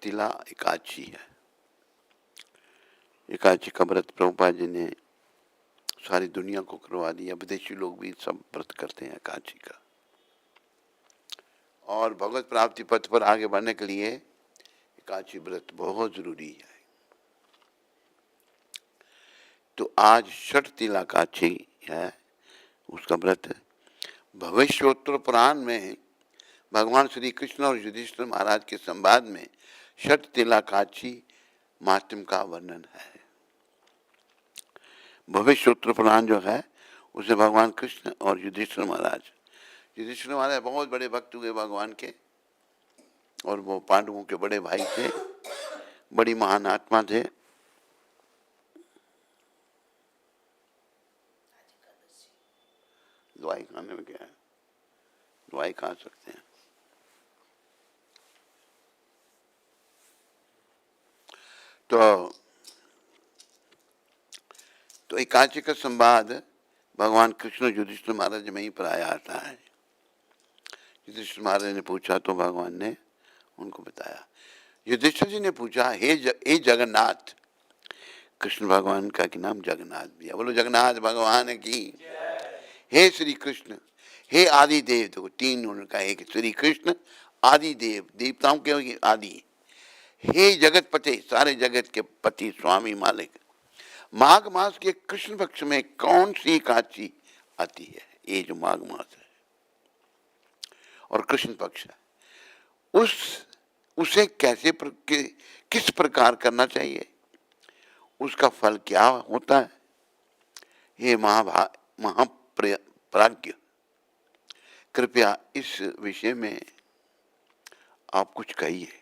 षटतिला एकादशी है। एकादशी का व्रत प्रभुपाद जी ने सारी दुनिया को करवा दिया, विदेशी लोग भी सब व्रत करते हैं एकादशी का। और भगवत प्राप्ति पथ पर आगे बढ़ने के लिए एकादशी व्रत बहुत जरूरी है। तो आज षटतिला एकादशी है, उसका व्रत है। भविष्योत्तर पुराण में भगवान श्री कृष्ण और युधिष्ठिर महाराज के संवाद में षटतिला एकादशी महात्म्य का वर्णन है। भविष्योत्तर पुराण जो है उसे भगवान कृष्ण और युधिष्ठिर महाराज बहुत बड़े भक्त हुए भगवान के, और वो पांडवों के बड़े भाई थे, बड़ी महान आत्मा थे। दवाई खाने में क्या है, दवाई खा सकते हैं। तो एकादशी का संवाद भगवान कृष्ण युधिष्ठिर महाराज में ही प्राय आता है। युधिष्ठिर महाराज ने पूछा तो भगवान ने उनको बताया। युधिष्ठिर जी ने पूछा, हे जगन्नाथ, कृष्ण भगवान का कि नाम जगन्नाथ भी है, बोलो जगन्नाथ भगवान की। हे श्री कृष्ण, हे आदि देव, तो तीन उनका, एक श्री कृष्ण आदि देव, देवताओं के आदि। हे जगत पते, सारे जगत के पति स्वामी मालिक, माघ मास के कृष्ण पक्ष में कौन सी एकादशी आती है? ये जो माघ मास है और कृष्ण पक्ष है, उसे किस प्रकार करना चाहिए, उसका फल क्या होता है? हे महाप्राज्ञ, कृपया इस विषय में आप कुछ कहिए।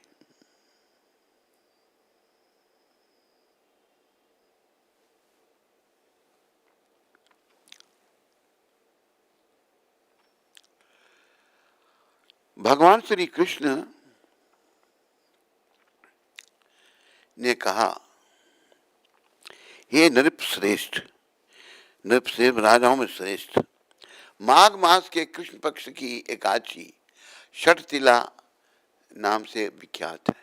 भगवान श्री कृष्ण ने कहा, हे नृपश्रेष्ठ, नृपश्रेष्ठ राजाओं में श्रेष्ठ, माघ मास के कृष्ण पक्ष की एकादशी षटतिला नाम से विख्यात है।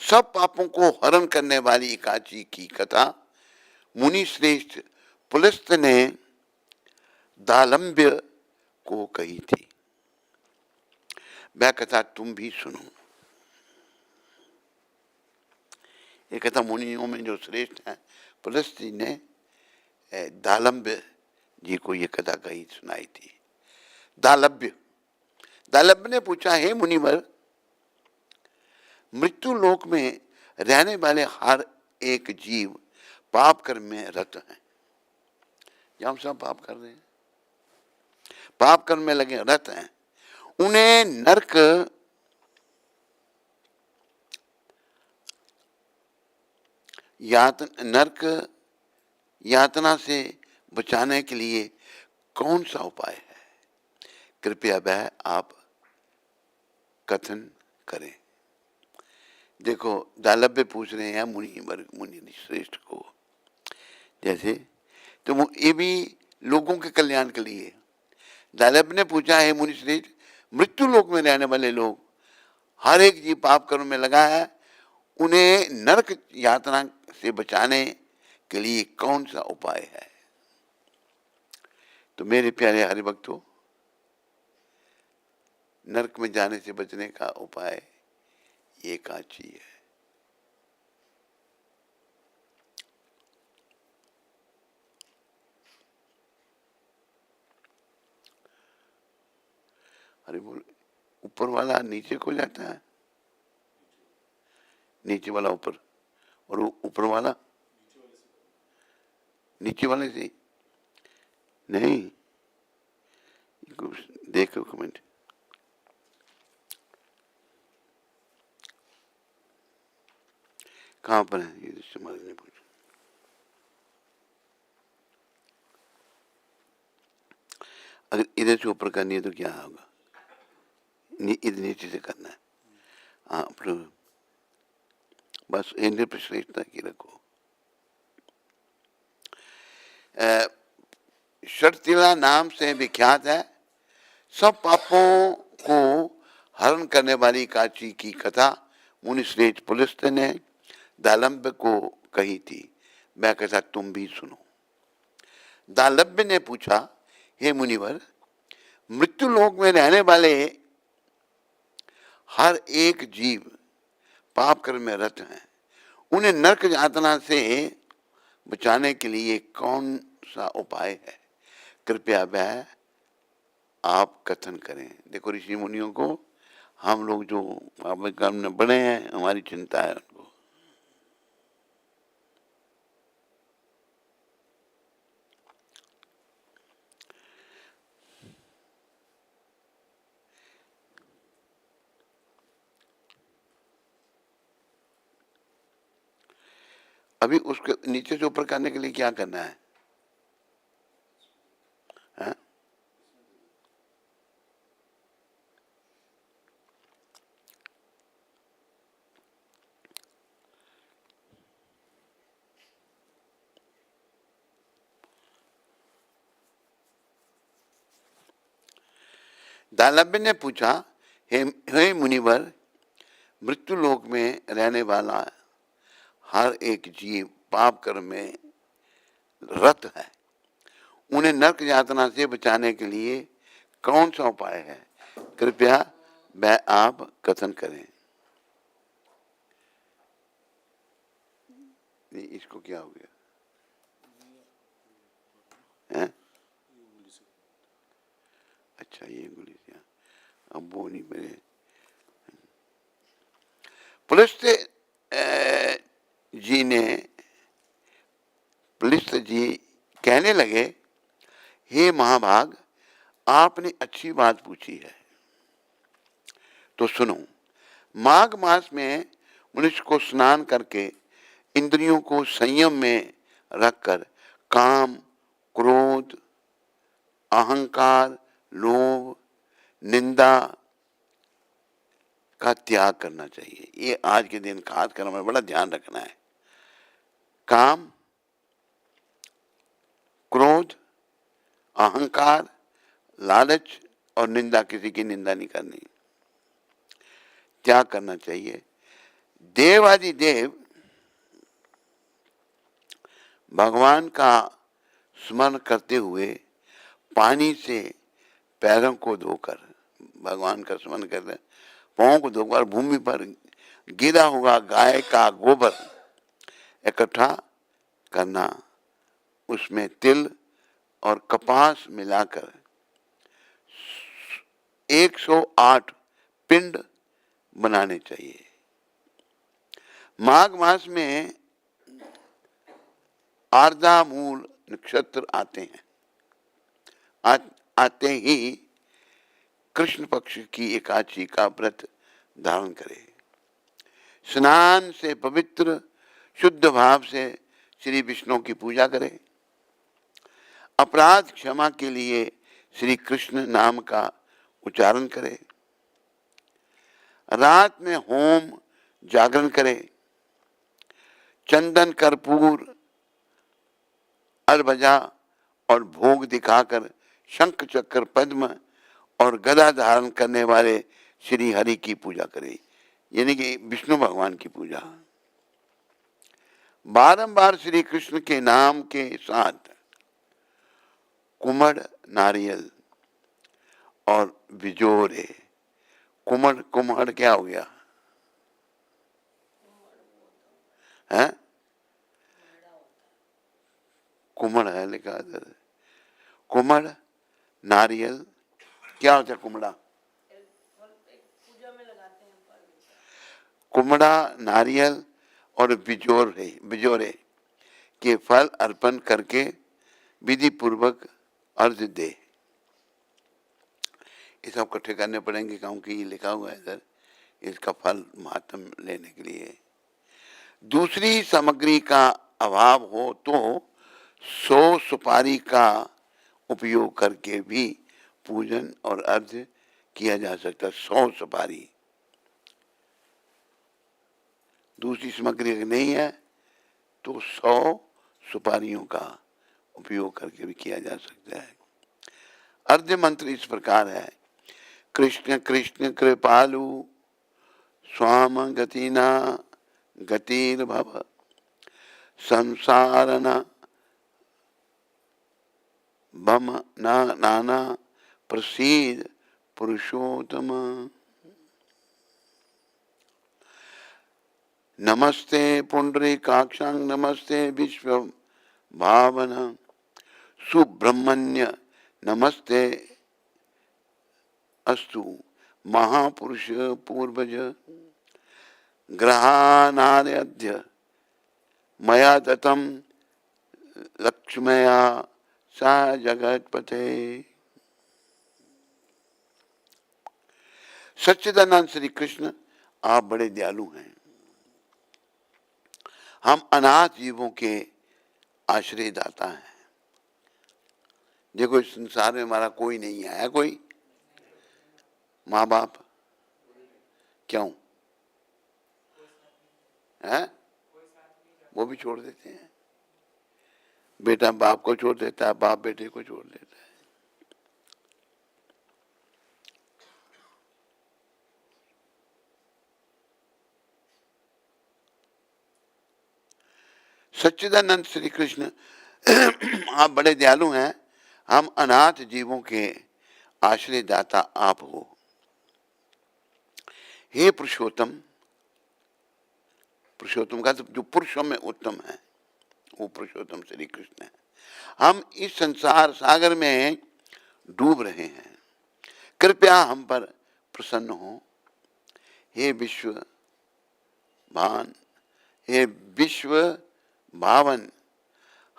सब पापों को हरण करने वाली एकादशी की कथा मुनि श्रेष्ठ पुलस्त ने दालंब्य को कही थी। वह कथा तुम भी सुनो। ये कथा मुनियों में जो श्रेष्ठ है, पुलस्त जी ने दालंब्य जी को ये कथा कही, सुनाई थी। दालंब्य ने पूछा, हे मुनिवर, मृत्यु लोक में रहने वाले हर एक जीव पाप कर्म में रत हैं। हम सब पाप कर रहे हैं, पाप कर्म में लगे रत हैं। उन्हें नरक यातना से बचाने के लिए कौन सा उपाय है? कृपया वह आप कथन करें। देखो, दालब्य पूछ रहे हैं मुनि श्रेष्ठ को, जैसे तो ये भी लोगों के कल्याण के लिए। दालब्य ने पूछा, है मुनि श्रेष्ठ, मृत्यु लोक में रहने वाले लोग, हर एक जीव पाप कर्म में लगा है, उन्हें नरक यातना से बचाने के लिए कौन सा उपाय है? तो मेरे प्यारे हरिभक्तों, नरक में जाने से बचने का उपाय ये एकादशी है। अरे बोल, ऊपर वाला नीचे को जाता है, नीचे वाला ऊपर, और ऊपर वाला नीचे वाले से नहीं। देखो कमेंट, कहां पर है ये? समझ नहीं पूछा। अगर इधर से ऊपर करनी है तो क्या होगा? इधर नीचे से करना है। हाँ, बस इंद्र पर श्रेष्ठता की रखो। षटतिला नाम से विख्यात है। सब पापों को हरण करने वाली एकादशी की कथा मुनिश्रेष्ठ पुलस्त ने दालम्ब को कही थी। मैं कहता तुम भी सुनो। दालम्ब ने पूछा, हे मुनिवर, मृत्यु लोक में रहने वाले हर एक जीव पाप कर्म में रत हैं, उन्हें नरक यातना से बचाने के लिए कौन सा उपाय है? कृपया वह आप कथन करें। देखो ऋषि मुनियों को हम लोग जो पाप कर्म में बड़े हैं, हमारी चिंता है उनको। अभी उसके नीचे से ऊपर करने के लिए क्या करना है? हाँ? दालम्ब ने पूछा, हे मुनिवर, मृत्यु लोक में रहने वाला हर एक जीव पाप कर्म में रत है, उन्हें नरक यातना से बचाने के लिए कौन सा उपाय है? कृपया वह आप कथन करें। इसको क्या हो गया है? अच्छा ये गोली से अब वो नहीं मेरे पुलिस जी कहने लगे, हे महाभाग, आपने अच्छी बात पूछी है, तो सुनो। माघ मास में मनुष्य को स्नान करके इंद्रियों को संयम में रखकर काम, क्रोध, अहंकार, लोभ, निंदा का त्याग करना चाहिए। ये आज के दिन खास कर हमें बड़ा ध्यान रखना है। काम, क्रोध, अहंकार, लालच और निंदा, किसी की निंदा नहीं करनी, त्याग करना चाहिए। देवादि देव भगवान का स्मरण करते हुए पानी से पैरों को धोकर, भगवान का स्मरण करते पांवों को धोकर भूमि पर गिरा हुआ गाय का गोबर इकट्ठा करना, उसमें तिल और कपास मिलाकर 108 पिंड बनाने चाहिए। माघ मास में आर्द्रा मूल नक्षत्र आते हैं। आते ही कृष्ण पक्ष की एकादशी का व्रत धारण करे। स्नान से पवित्र शुद्ध भाव से श्री विष्णु की पूजा करे। अपराध क्षमा के लिए श्री कृष्ण नाम का उच्चारण करे। रात में होम जागरण करे। चंदन, कर्पूर, अरबजा और भोग दिखाकर शंख, चक्र, पद्म और गदा धारण करने वाले श्री हरि की पूजा करे, यानी कि विष्णु भगवान की पूजा। बारंबार श्री कृष्ण के नाम के साथ कुमड़, नारियल और बिजोरे। कुमड़ क्या हो गया है? कुमड़ है लिखा इधर। कुमड़, नारियल, क्या होता है कुमड़ा? कुमड़ा, नारियल और बिजोरे के फल अर्पण करके विधि पूर्वक अर्घ्य दे। ये सब इकट्ठे करने पड़ेंगे क्योंकि ये लिखा हुआ है इधर, इसका फल महात्म लेने के लिए। दूसरी सामग्री का अभाव हो तो 100 सुपारी का उपयोग करके भी पूजन और अर्घ्य किया जा सकता है। 100 सुपारी। दूसरी सामग्री अगर नहीं है तो 100 सुपारियों का उपयोग करके भी किया जा सकता है। अर्घ्य मंत्र इस प्रकार है, कृष्ण कृष्ण कृपालु स्वाम गतिना गतिर्भव संसारन बम नाना प्रसीद पुरुषोत्तम। नमस्ते पुंडरीकाक्षां नमस्ते विश्व भावना सुब्रह्मण्य नमस्ते अस्तु महापुरुष पूर्वज ग्रहानाद्य मया दत्तं लक्ष्मया सा जगतपते। सच्चिदानंद श्री कृष्ण, आप बड़े दयालु हैं। हम अनाथ जीवों के आश्रय दाता हैं। देखो, इस संसार में हमारा कोई नहीं है कोई माँ बाप, क्यों है? वो भी छोड़ देते हैं। बेटा बाप को छोड़ देता है, बाप बेटे को छोड़ देता है। सच्चिदानंद श्री कृष्ण, आप बड़े दयालु हैं। हम अनाथ जीवों के आश्रय दाता आप हो। हे पुरुषोत्तम, पुरुषोत्तम का जो पुरुषों में उत्तम है वो पुरुषोत्तम श्री कृष्ण है। हम इस संसार सागर में डूब रहे हैं, कृपया हम पर प्रसन्न हो। हे विश्व भान, हे विश्व भावन,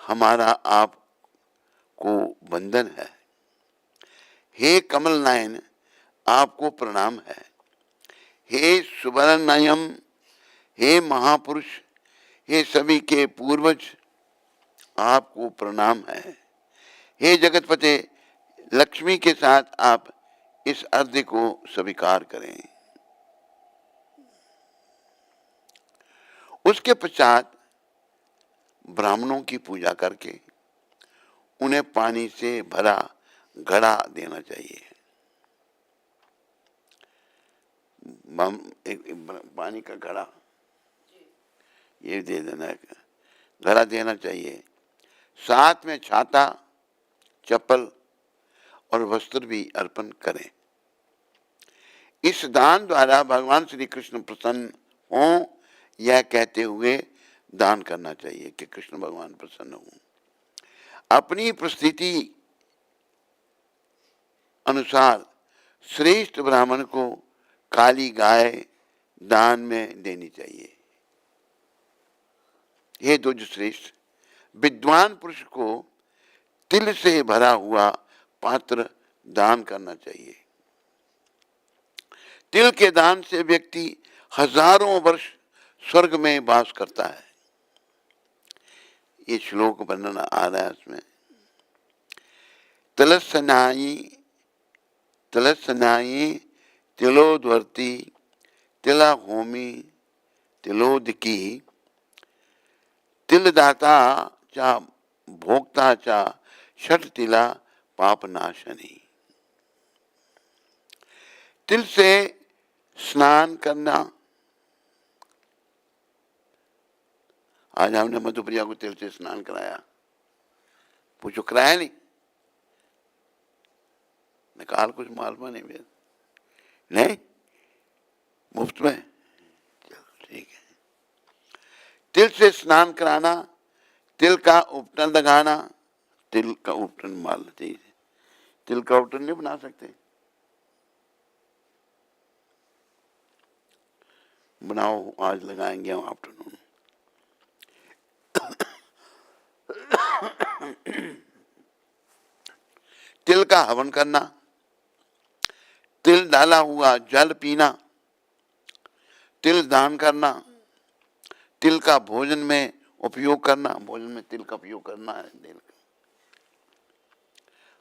हमारा आप को वंदन है। हे कमल नयन, आपको प्रणाम है। हे सुवर्णयम, हे महापुरुष, हे सभी के पूर्वज, आपको प्रणाम है। हे जगतपते, लक्ष्मी के साथ आप इस अर्घ्य को स्वीकार करें। उसके पश्चात ब्राह्मणों की पूजा करके उन्हें पानी से भरा घड़ा देना चाहिए। पानी का घड़ा ये दे देना, घड़ा देना चाहिए। साथ में छाता, चप्पल और वस्त्र भी अर्पण करें। इस दान द्वारा भगवान श्री कृष्ण प्रसन्न हों, यह कहते हुए दान करना चाहिए कि कृष्ण भगवान प्रसन्न हों। अपनी परिस्थिति अनुसार श्रेष्ठ ब्राह्मण को काली गाय दान में देनी चाहिए। हे द्विज श्रेष्ठ, विद्वान पुरुष को तिल से भरा हुआ पात्र दान करना चाहिए। तिल के दान से व्यक्ति हजारों वर्ष स्वर्ग में वास करता है। ये श्लोक वर्णन आ रहा है उसमें। तिलस्नाई तिलोद्वर्ती तिला होमी तिलोदकी तिलदाता चा भोक्ता चा षट तिला पापनाशनी। तिल से स्नान करना। आज हमने मधुप्रिया को तिल से स्नान कराया। पूछो कराया नहीं? निकाल कुछ मालूम नहीं मेरे, नहीं मुफ्त में, ठीक है। तिल से स्नान कराना, तिल का उपटन लगाना। तिल का उपटन माल चाहिए, तिल का उपटन नहीं बना सकते, बनाओ, आज लगाएंगे हम आफ्टरनून। तिल का हवन करना, तिल डाला हुआ जल पीना, तिल दान करना, तिल का भोजन में उपयोग करना। भोजन में तिल का उपयोग करना है। तिल का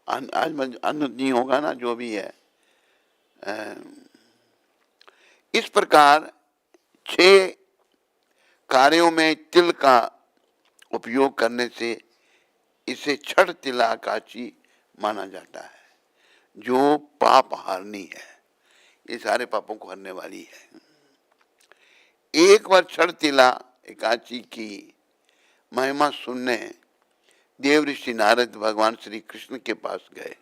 आज अन्न नहीं होगा ना, जो भी है। इस प्रकार 6 कार्यों में तिल का उपयोग करने से इसे छठ तिलाकाची माना जाता है, जो पाप हारनी है। ये सारे पापों को हरने वाली है। एक बार छठ तिला एकादशी की महिमा सुनने देव ऋषि नारद भगवान श्री कृष्ण के पास गए।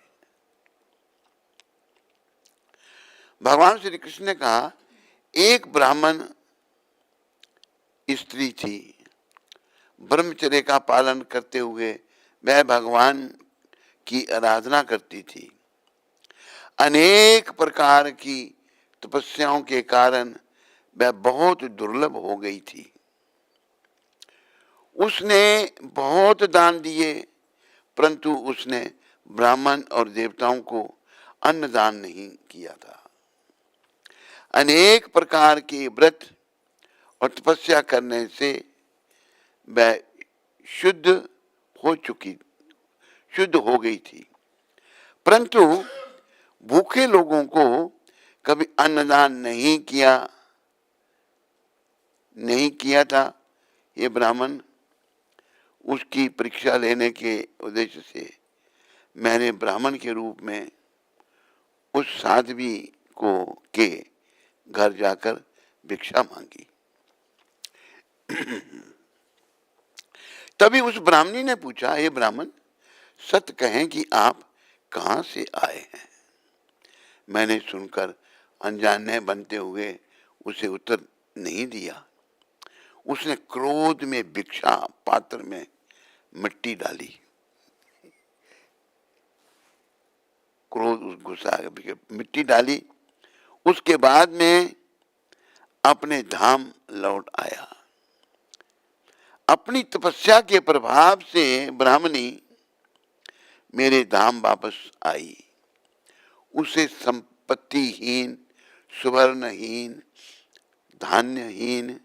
भगवान श्री कृष्ण ने कहा, एक ब्राह्मण स्त्री थी, ब्रह्मचर्य का पालन करते हुए वह भगवान की आराधना करती थी। अनेक प्रकार की तपस्याओं के कारण वह बहुत दुर्लभ हो गई थी। उसने बहुत दान दिए, परंतु उसने ब्राह्मण और देवताओं को अन्न दान नहीं किया था। अनेक प्रकार के व्रत और तपस्या करने से वह शुद्ध हो गई थी, परंतु भूखे लोगों को कभी अन्नदान नहीं किया था। ये ब्राह्मण, उसकी परीक्षा लेने के उद्देश्य से मैंने ब्राह्मण के रूप में उस साध्वी को के घर जाकर भिक्षा मांगी। तभी उस ब्राह्मणी ने पूछा, हे ब्राह्मण, सत्य कहें कि आप कहां से आए हैं? मैंने सुनकर अनजाने बनते हुए उसे उत्तर नहीं दिया। उसने क्रोध में भिक्षा पात्र में मिट्टी डाली। क्रोध गुस्सा मिट्टी डाली। उसके बाद में अपने धाम लौट आया। अपनी तपस्या के प्रभाव से ब्राह्मणी मेरे धाम वापस आई। उसे संपत्तिहीन, सुवर्णहीन, धान्यहीन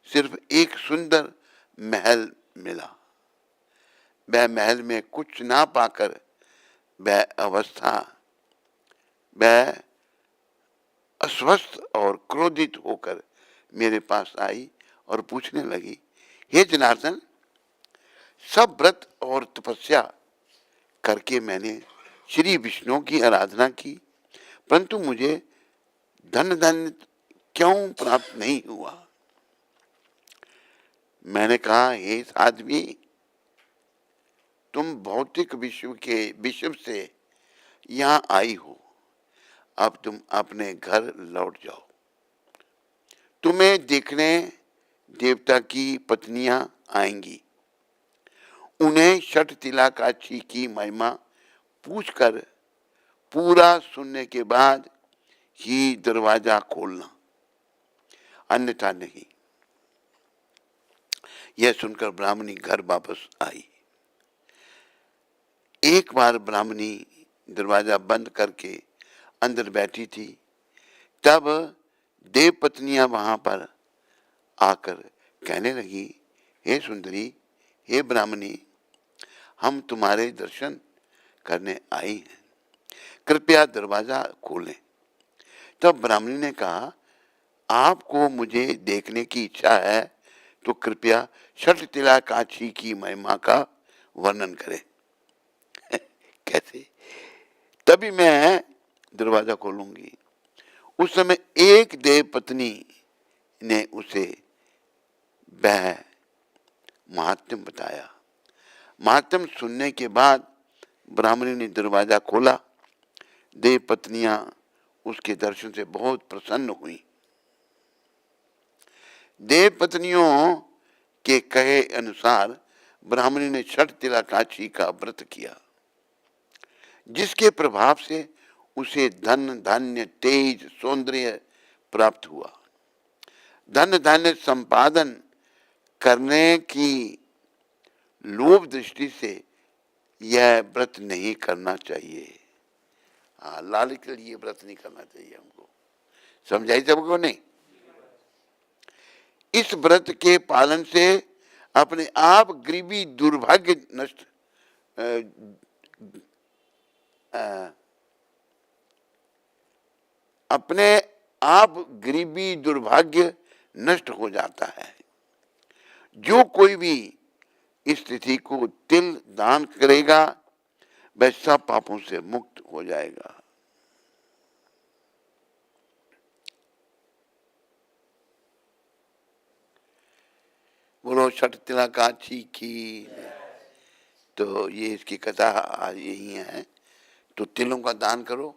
सिर्फ एक सुंदर महल मिला। वह महल में कुछ ना पाकर वह अस्वस्थ और क्रोधित होकर मेरे पास आई और पूछने लगी, हे जनार्दन, सब व्रत और तपस्या करके मैंने श्री विष्णु की आराधना की, परंतु मुझे धन क्यों प्राप्त नहीं हुआ? मैंने कहा, हे साध्वी, तुम भौतिक विश्व से यहाँ आई हो, अब तुम अपने घर लौट जाओ। तुम्हें देखने देवता की पत्नियां आएंगी। उन्हें छठ तिला एकादशी की महिमा पूछकर पूरा सुनने के बाद ही दरवाजा खोलना, अन्यथा नहीं। यह सुनकर ब्राह्मणी घर वापस आई। एक बार ब्राह्मणी दरवाजा बंद करके अंदर बैठी थी, तब देव पत्नियां वहां पर आकर कहने लगी, हे सुंदरी, हे ब्राह्मणी, हम तुम्हारे दर्शन करने आई हैं, कृपया दरवाजा खोलें। तब ब्राह्मणी ने कहा, आपको मुझे देखने की इच्छा है तो कृपया छठ तिला एकादशी की महिमा का वर्णन करें। कैसे? तभी मैं दरवाजा खोलूंगी। उस समय एक देव पत्नी ने उसे वह महात्म बताया। महात्म सुनने के बाद ब्राह्मणी ने दरवाजा खोला। देव पत्नियां उसके दर्शन से बहुत प्रसन्न हुई। देव पत्नियों के कहे अनुसार ब्राह्मणी ने छठ तिला एकादशी का व्रत किया, जिसके प्रभाव से उसे धन धान्य तेज सौंदर्य प्राप्त हुआ। धन धान्य संपादन करने की लोभ दृष्टि से यह व्रत नहीं करना चाहिए। लालच के लिए व्रत नहीं करना चाहिए हमको। समझाई सबको? नहीं। इस व्रत के पालन से अपने आप गरीबी दुर्भाग्य नष्ट अपने आप गरीबी दुर्भाग्य नष्ट हो जाता है। जो कोई भी इस तिथि को तिल दान करेगा वह सब पापों से मुक्त हो जाएगा। बोलो छठ तिला काची की। तो ये इसकी कथा आज यही है। तो तिलों का दान करो,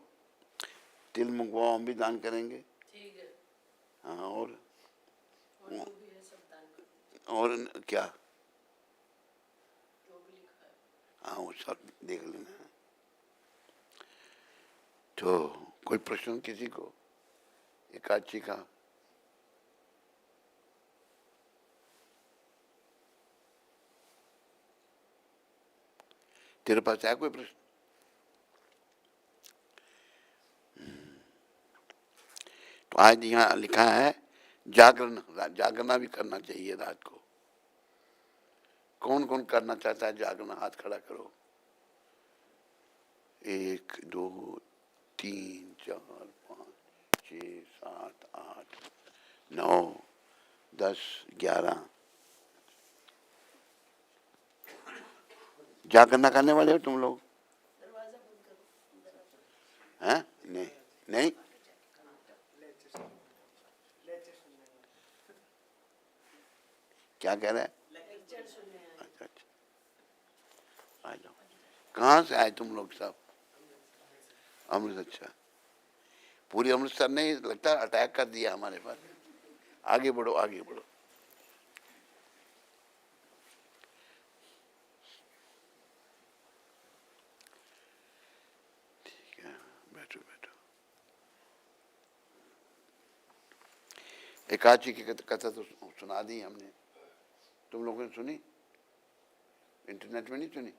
तिल मुंगवाओ, हम भी दान करेंगे। ठीक है। हाँ, और जो भी है सब दान कर और क्या, जो भी लिखा है। हाँ वो सब देख लेना। तो कोई प्रश्न किसी को एकादशी का? तेरे पास है कोई प्रश्न? तो आज यहाँ लिखा है जागरण, जागरना भी करना चाहिए रात को। कौन कौन करना चाहता है जागरण? हाथ खड़ा करो। 1 2 3 4 5 6 7 8 9 10 11। जागरना करने वाले हो तुम लोग? दरवाजा बंद करो। हैं? नहीं नहीं, क्या कह रहे हैं? लेक्चर सुनने आए। अच्छा अच्छा, आ जाओ। कहाँ से आए तुम लोग सब? अमृतसर। अच्छा, पूरी अमृतसर ने लगता है अटैक कर दिया हमारे पास। आगे बढ़ो आगे बढ़ो। ठीक है, बैठो बैठो। एकादशी की कथा तो सुना दी हमने, तुम लोगों ने सुनी? इंटरनेट में नहीं सुनी?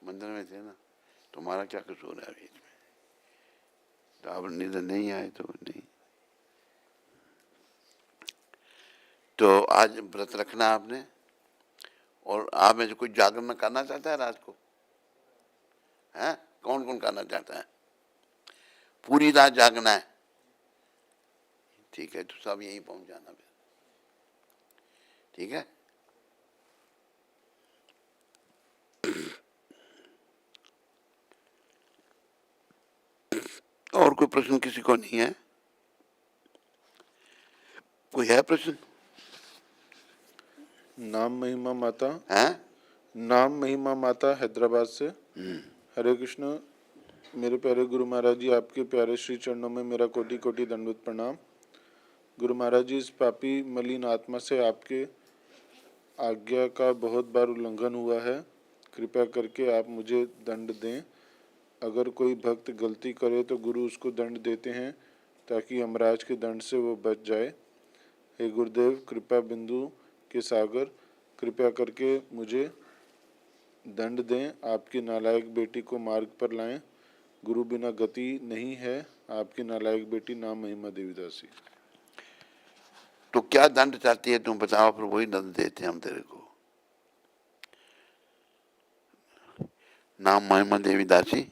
मंदिर में थे ना, तुम्हारा क्या कसूर है बीच में? तो आप इधर नहीं आए तो नहीं। तो आज व्रत रखना आपने, और आप में से कोई जागरण करना चाहता है रात को? है? कौन कौन करना चाहता है? पूरी रात जागना है? ठीक है, तो सब यहीं पहुंच जाना फिर। ठीक है। और कोई प्रश्न किसी को नहीं है? कोई है प्रश्न? नाम महिमा माता। है? नाम महिमा माता हैदराबाद से। हरे कृष्ण। मेरे प्यारे गुरु महाराज जी, आपके प्यारे श्री चरणों में मेरा कोटि कोटि दंडवत प्रणाम। गुरु महाराज जी, इस पापी मलिन आत्मा से आपके आज्ञा का बहुत बार उल्लंघन हुआ है। कृपया करके आप मुझे दंड दें। अगर कोई भक्त गलती करे तो गुरु उसको दंड देते हैं ताकि यमराज के दंड से वो बच जाए। हे गुरुदेव, कृपा बिंदु के सागर, कृपया करके मुझे दंड दें। आपकी नालायक बेटी को मार्ग पर लाएं। गुरु बिना गति नहीं है। आपकी नालायक बेटी नाम महिमा देवीदासी। तो क्या दंड चाहती है तुम बताओ, फिर वही दंड देते हैं हम तेरे को। नाम महिमा देवी दासी,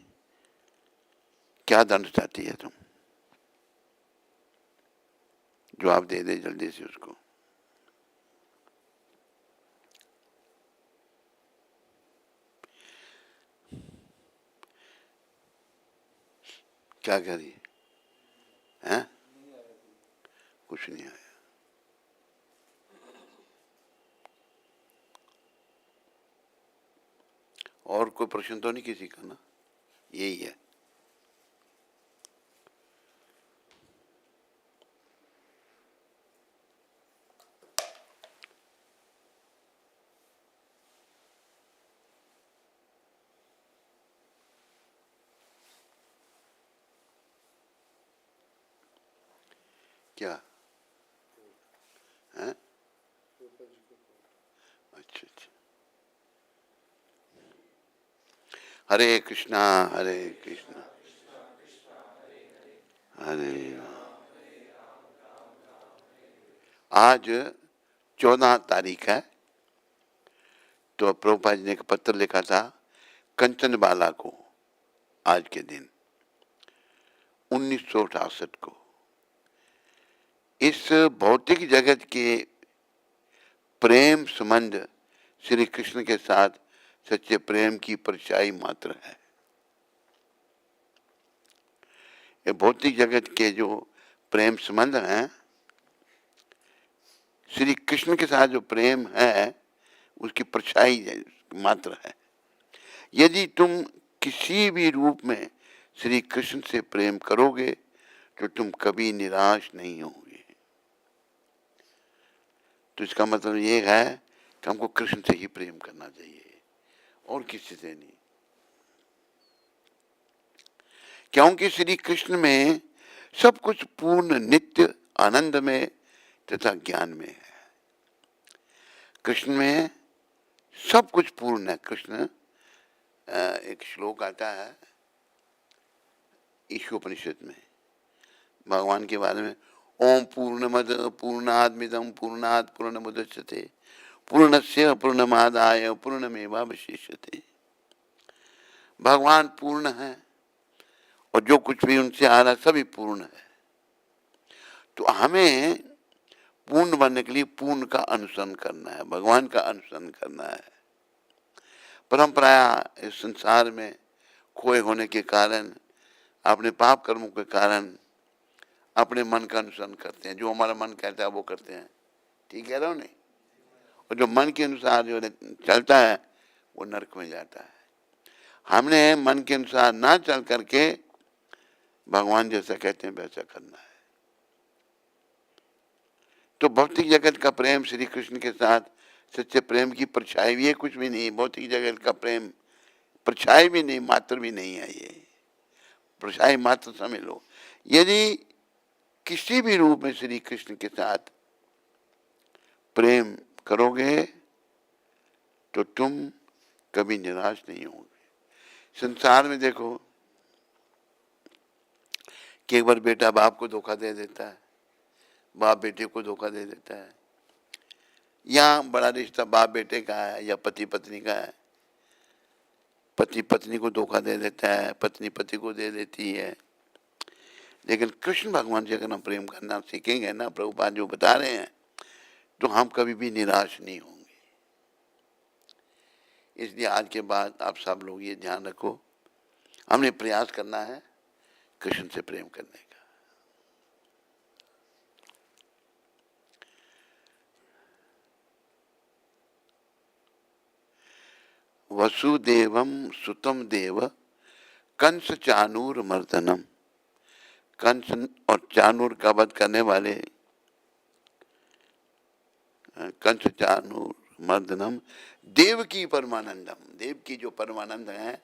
क्या दंड चाहती है तुम? जवाब दे दे जल्दी से उसको। क्या कह रही है? कुछ नहीं आया। और कोई प्रश्न तो नहीं किसी का ना? यही है। क्या है? अच्छा अच्छा। हरे कृष्णा हरे कृष्णा हरे राम। आज 14 तारीख है। तो प्रभुपाद जी ने एक पत्र लिखा था कंचन बाला को, आज के दिन 1968 को। इस भौतिक जगत के प्रेम संबंध श्री कृष्ण के साथ सच्चे प्रेम की परछाई मात्र है। ये भौतिक जगत के जो प्रेम संबंध हैं श्री कृष्ण के साथ जो प्रेम है उसकी परछाई मात्र है। यदि तुम किसी भी रूप में श्री कृष्ण से प्रेम करोगे तो तुम कभी निराश नहीं होगे। तो इसका मतलब ये है कि हमको कृष्ण से ही प्रेम करना चाहिए और किसी से नहीं, क्योंकि श्री कृष्ण में सब कुछ पूर्ण, नित्य, आनंद में तथा ज्ञान में है। कृष्ण में सब कुछ पूर्ण है। कृष्ण, एक श्लोक आता है ईशोपनिषद में भगवान के बारे में, ओम पूर्णमद पूर्णादमिदं पूर्णात् पूर्णमुदच्यते पूर्णस्य पूर्णमादाय पूर्णमेवावशिष्यते। भगवान पूर्ण है और जो कुछ भी उनसे आ रहा सभी पूर्ण है। तो हमें पूर्ण बनने के लिए पूर्ण का अनुसरण करना है, भगवान का अनुसरण करना है। परंपरा इस संसार में खोए होने के कारण, अपने पाप कर्मों के कारण अपने मन का अनुसरण करते हैं, जो हमारा मन कहता है वो करते हैं। ठीक है नहीं? और जो मन के अनुसार जो चलता है वो नरक में जाता है। हमने मन के अनुसार ना चल करके भगवान जैसा कहते हैं वैसा करना है। तो भौतिक जगत का प्रेम श्री कृष्ण के साथ सच्चे प्रेम की परछाई भी है, कुछ भी नहीं। भौतिक जगत का प्रेम परछाई भी नहीं, मात्र भी नहीं है। ये परछाई मात्र समझ लो। यदि किसी भी रूप में श्री कृष्ण के साथ प्रेम करोगे तो तुम कभी निराश नहीं होगे। संसार में देखो कि एक बार बेटा बाप को धोखा दे देता है, बाप बेटे को धोखा दे देता है, या बड़ा रिश्ता बाप बेटे का है या पति पत्नी का है, पति पत्नी को धोखा दे देता है, पत्नी पति को दे देती है। लेकिन कृष्ण भगवान से अगर हम प्रेम करना सीखेंगे ना, प्रभुपाद जो बता रहे हैं, तो हम कभी भी निराश नहीं होंगे। इसलिए आज के बाद आप सब लोग ये ध्यान रखो, हमने प्रयास करना है कृष्ण से प्रेम करने का। वसुदेवम सुतम देव कंस चानूर मर्दनम। कंस और चानूर का वध करने वाले कंस चानूर मर्दनम देव की परमानंदम। देव की जो परमानंद है,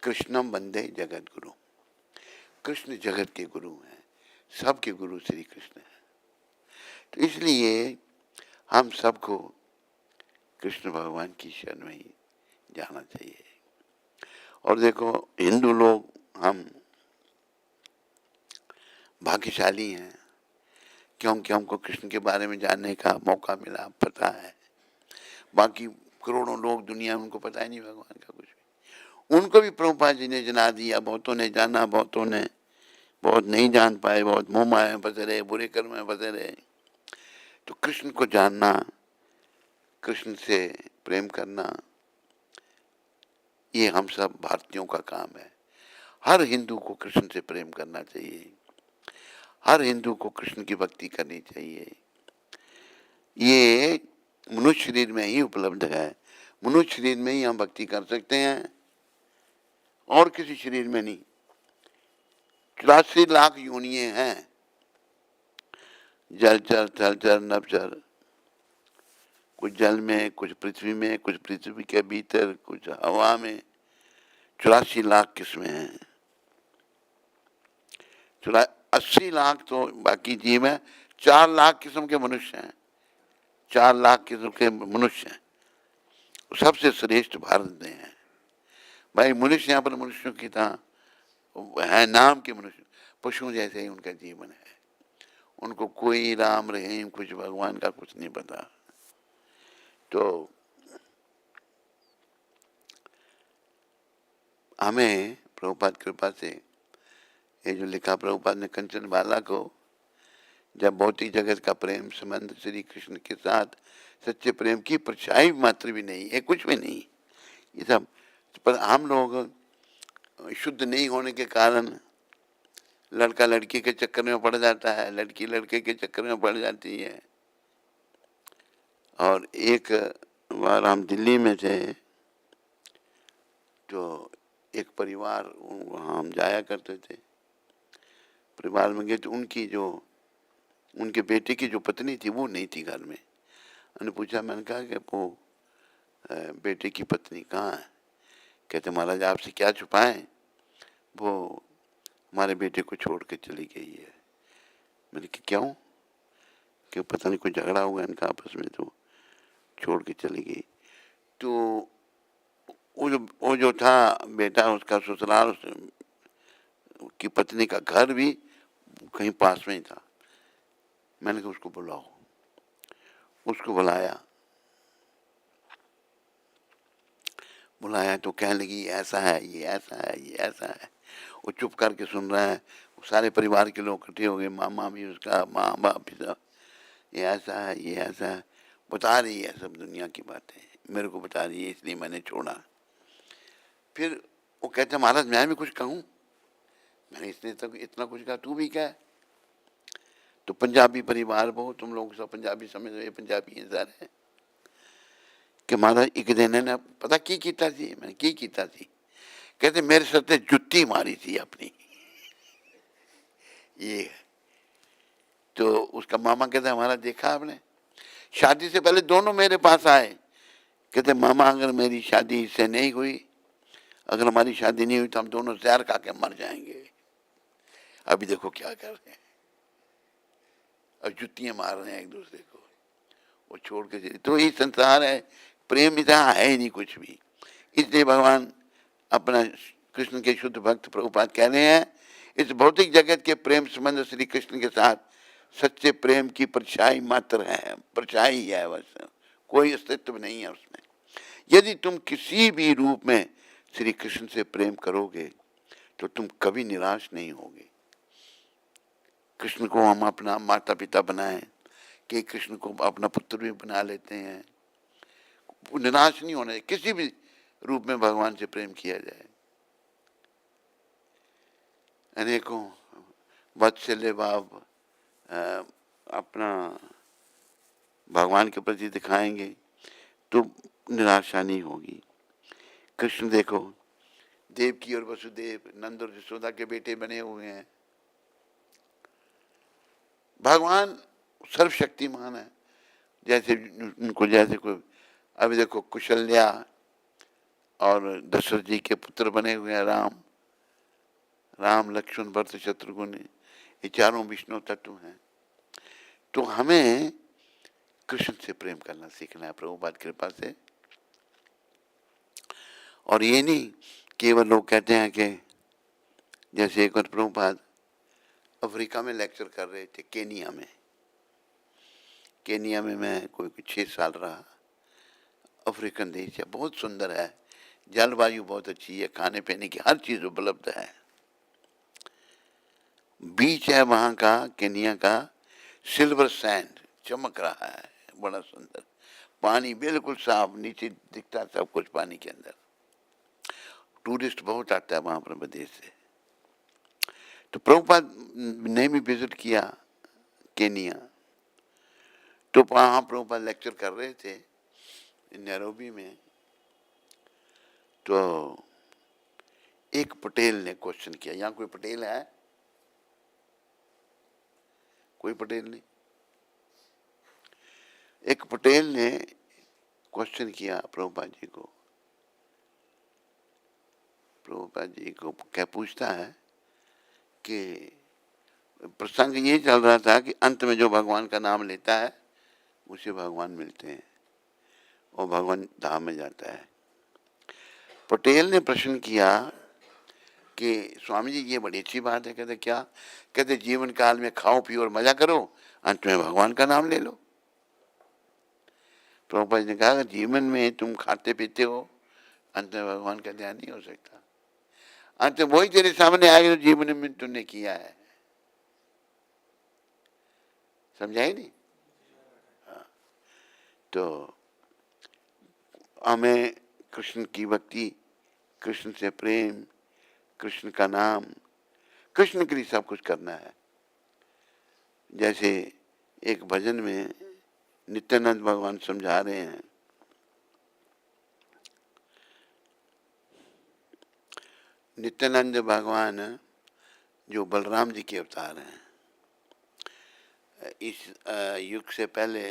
कृष्णम वंदे जगत गुरु। कृष्ण जगत के गुरु हैं, सबके गुरु श्री कृष्ण हैं। तो इसलिए हम सबको कृष्ण भगवान की शरण में ही जाना चाहिए। और देखो हिंदू लोग हम भाग्यशाली हैं, क्योंकि हमको कृष्ण के बारे में जानने का मौका मिला, पता है। बाकी करोड़ों लोग दुनिया में उनको पता ही नहीं भगवान का कुछ भी। उनको भी प्रभुपाद जी ने जना दिया, बहुतों ने जाना, बहुतों ने बहुत नहीं जान पाए, बहुत मोह माया में फंसे रहे, बुरे कर्म में फंसे रहे। तो कृष्ण को जानना, कृष्ण से प्रेम करना, ये हम सब भारतीयों का काम है। हर हिंदू को कृष्ण से प्रेम करना चाहिए, हर हिंदू को कृष्ण की भक्ति करनी चाहिए। ये मनुष्य शरीर में ही उपलब्ध है, मनुष्य शरीर में ही हम भक्ति कर सकते हैं और किसी शरीर में नहीं। 84 लाख योनियां हैं, जलचर, थलचर, नभचर, कुछ जल में, कुछ पृथ्वी में, कुछ पृथ्वी के भीतर, कुछ हवा में। 84 लाख किस्में हैं। 80 लाख तो बाकी जीव है, 4 लाख किस्म के मनुष्य हैं, 4 लाख किस्म के मनुष्य हैं। सबसे श्रेष्ठ भारत में है भाई। मनुष्य यहाँ पर मनुष्यों की तरह है, नाम के मनुष्य, पशुओं जैसे ही उनका जीवन है। उनको कोई राम रहीम कुछ भगवान का कुछ नहीं पता। तो हमें प्रभुपाद कृपा से ये जो लिखा प्रभुपाद ने कंचन बाला को, जब भौतिक जगत का प्रेम संबंध श्री कृष्ण के साथ सच्चे प्रेम की परछाई मात्र भी नहीं है, कुछ भी नहीं ये सब। पर हम लोग शुद्ध नहीं होने के कारण लड़का लड़की के चक्कर में पड़ जाता है, लड़की लड़के के चक्कर में पड़ जाती है। और एक बार हम दिल्ली में थे, तो एक परिवार वहाँ हम जाया करते थे, परिवार में गए तो उनके बेटे की जो पत्नी थी वो नहीं थी घर में। मैंने पूछा, मैंने कहा कि वो बेटे की पत्नी कहाँ है? कहते महाराज आपसे क्या छुपाएं, वो हमारे बेटे को छोड़ के चली गई है। मैंने कहा क्यों? कि पता नहीं कोई झगड़ा हुआ इनका आपस में, तो छोड़ के चली गई। तो वो जो था बेटा, उसका ससुराल की पत्नी का घर भी कहीं पास में ही था। मैंने कहा उसको बुलाओ। उसको बुलाया तो कहने लगी ऐसा है, ये ऐसा है, ये ऐसा है। वो चुप करके सुन रहा है। सारे परिवार के लोग इकट्ठे हो गए, मामा भी उसका, माँ बाप भी सब, ये ऐसा है, ये ऐसा है, बता रही है सब दुनिया की बातें, मेरे को बता रही है, इसलिए मैंने छोड़ा। फिर वो कहते महाराज मैं भी कुछ कहूँ? मैंने इसने तक इतना कुछ कहा, तू भी क्या? तो पंजाबी परिवार, बहुत तुम लोग सब पंजाबी समझ रहे, पंजाबी हैं सारे, कि महाराज एक दिन ने पता की कीता सी? मैंने की कीता सी? कहते मेरे सर ते जुत्ती मारी थी अपनी। ये तो उसका मामा कहते हमारा देखा आपने? शादी से पहले दोनों मेरे पास आए, कहते मामा अगर मेरी शादी इससे नहीं हुई, अगर हमारी शादी नहीं हुई तो हम दोनों जहर खा के मर जाएंगे। अभी देखो क्या कर रहे हैं, और जुत्तियां मार रहे हैं एक दूसरे को, वो छोड़ के चले। तो ये संसार है, प्रेम इतना है ही नहीं कुछ भी। इसलिए भगवान अपना कृष्ण के शुद्ध भक्त प्रभुपाद कह रहे हैं, इस भौतिक जगत के प्रेम संबंध श्री कृष्ण के साथ सच्चे प्रेम की परछाई मात्र है, परछाई है बस, कोई अस्तित्व नहीं है उसमें। यदि तुम किसी भी रूप में श्री कृष्ण से प्रेम करोगे तो तुम कभी निराश नहीं होगे। कृष्ण को हम अपना माता पिता बनाएं, कि कृष्ण को अपना पुत्र भी बना लेते हैं, निराश नहीं होना, किसी भी रूप में भगवान से प्रेम किया जाए। अनेकों वात्सल्य भाव अपना भगवान के प्रति दिखाएंगे तो निराशा नहीं होगी। कृष्ण देखो, देवकी और वसुदेव, नंद और यशोदा के बेटे बने हुए हैं। भगवान सर्वशक्तिमान है, जैसे उनको जैसे कोई, अभी देखो कुशल्या और दशरथ जी के पुत्र बने हुए हैं राम लक्ष्मण भरत शत्रुघ्न, ये चारों विष्णु तत्व हैं। तो हमें कृष्ण से प्रेम करना सीखना है प्रभुपाद कृपा से। और ये नहीं केवल लोग कहते हैं कि, जैसे एक बार प्रभुपाद अफ्रीका में लेक्चर कर रहे थे, केनिया में मैं कोई 6 साल रहा। अफ्रीकन देश है, बहुत सुंदर है, जलवायु बहुत अच्छी है, खाने पीने की हर चीज उपलब्ध है। बीच है वहाँ का, केनिया का, सिल्वर सैंड चमक रहा है, बड़ा सुंदर, पानी बिल्कुल साफ, नीचे दिखता सब कुछ पानी के अंदर। टूरिस्ट बहुत आता है वहाँ पर विदेश से। तो प्रभुपाद ने भी विजिट किया केनिया, तो वहाँ प्रभुपाद लेक्चर कर रहे थे नैरोबी में। तो एक पटेल ने क्वेश्चन किया, यहाँ कोई पटेल है? कोई पटेल नहीं। एक पटेल ने क्वेश्चन किया प्रभुपाद जी को। प्रभुपाद जी को क्या पूछता है कि प्रसंग ये चल रहा था कि अंत में जो भगवान का नाम लेता है उसे भगवान मिलते हैं और भगवान धाम में जाता है। पटेल ने प्रश्न किया कि स्वामी जी ये बड़ी अच्छी बात है। कहते क्या? कहते जीवन काल में खाओ पियो और मजा करो, अंत में भगवान का नाम ले लो। प्रभुपाद ने कहा जीवन में तुम खाते पीते हो, अंत में भगवान का ध्यान नहीं हो सकता। अंत में वही तेरे सामने आएगा जो जीवन में तुमने किया है। समझाई नहीं? हाँ। तो हमें कृष्ण की भक्ति, कृष्ण से प्रेम, कृष्ण का नाम, कृष्ण के लिए सब कुछ करना है। जैसे एक भजन में नित्यानंद भगवान समझा रहे हैं, नित्यानंद भगवान जो बलराम जी के अवतार हैं, इस युग से पहले,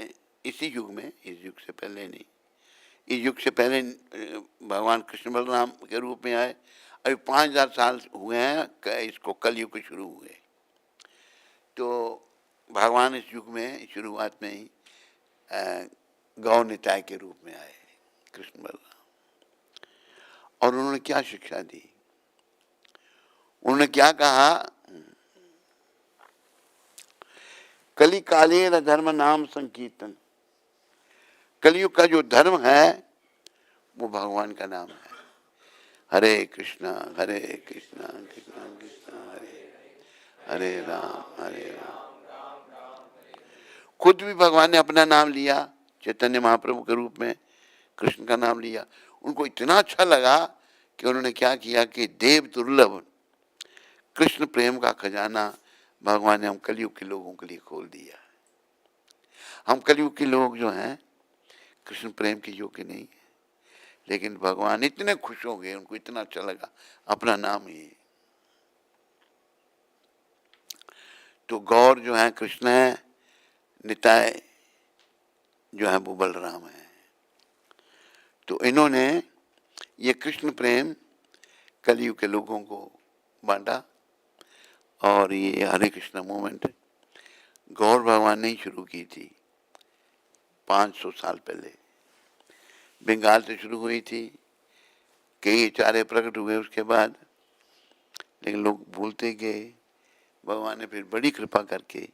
इसी युग में, इस युग से पहले नहीं, इस युग से पहले भगवान कृष्ण बलराम के रूप में आए। अभी 5000 साल हुए हैं इसको कलयुग शुरू हुए। तो भगवान इस युग में शुरुआत में ही गौ निताय के रूप में आए कृष्ण बलराम। और उन्होंने क्या शिक्षा दी, उन्होंने क्या कहा, कली कालेर धर्म नाम संकीर्तन। कलयुग का जो धर्म है वो भगवान का नाम है। हरे कृष्णा कृष्णा कृष्णा हरे हरे राम हरे राम। खुद भी भगवान ने अपना नाम लिया, चैतन्य महाप्रभु के रूप में कृष्ण का नाम लिया। उनको इतना अच्छा लगा कि उन्होंने क्या किया कि देव दुर्लभ कृष्ण प्रेम का खजाना भगवान ने हम कलयुग के लोगों के लिए खोल दिया। हम कलयुग के लोग जो हैं कृष्ण प्रेम के योग्य नहीं है, लेकिन भगवान इतने खुश हो गए, उनको इतना अच्छा लगा अपना नाम ही। तो गौर जो है कृष्ण है, निताय जो है वो बलराम है। तो इन्होंने ये कृष्ण प्रेम कलयुग के लोगों को बांटा। और ये हरे कृष्णा मूवमेंट गौर भगवान ने ही शुरू की थी 500 साल पहले। बंगाल से शुरू हुई थी, कई चारे प्रकट हुए उसके बाद, लेकिन लोग भूलते गए। भगवान ने फिर बड़ी कृपा करके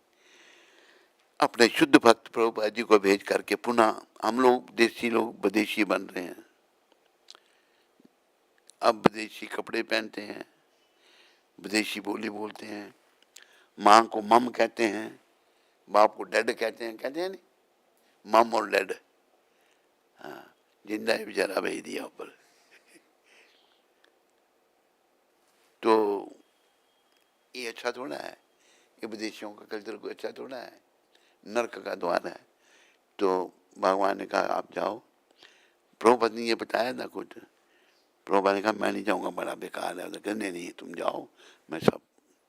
अपने शुद्ध भक्त प्रभुपाद जी को भेज करके पुनः हम लोग देसी लोग विदेशी बन रहे हैं। अब विदेशी कपड़े पहनते हैं, विदेशी बोली बोलते हैं, माँ को मम कहते हैं, बाप को डैड कहते हैं नहीं, मम और डैड। हाँ, जिंदा है बेचारा भेज दिया ऊपर। तो ये अच्छा थोड़ा है, ये विदेशियों का कल्चर को अच्छा थोड़ा है, नर्क का द्वार है। तो भगवान ने कहा आप जाओ। प्रभुपद ने ये बताया ना खुद, प्रभुपद ने कहा मैं नहीं जाऊँगा, बड़ा बेकार है। कहने नहीं तुम जाओ, मैं सब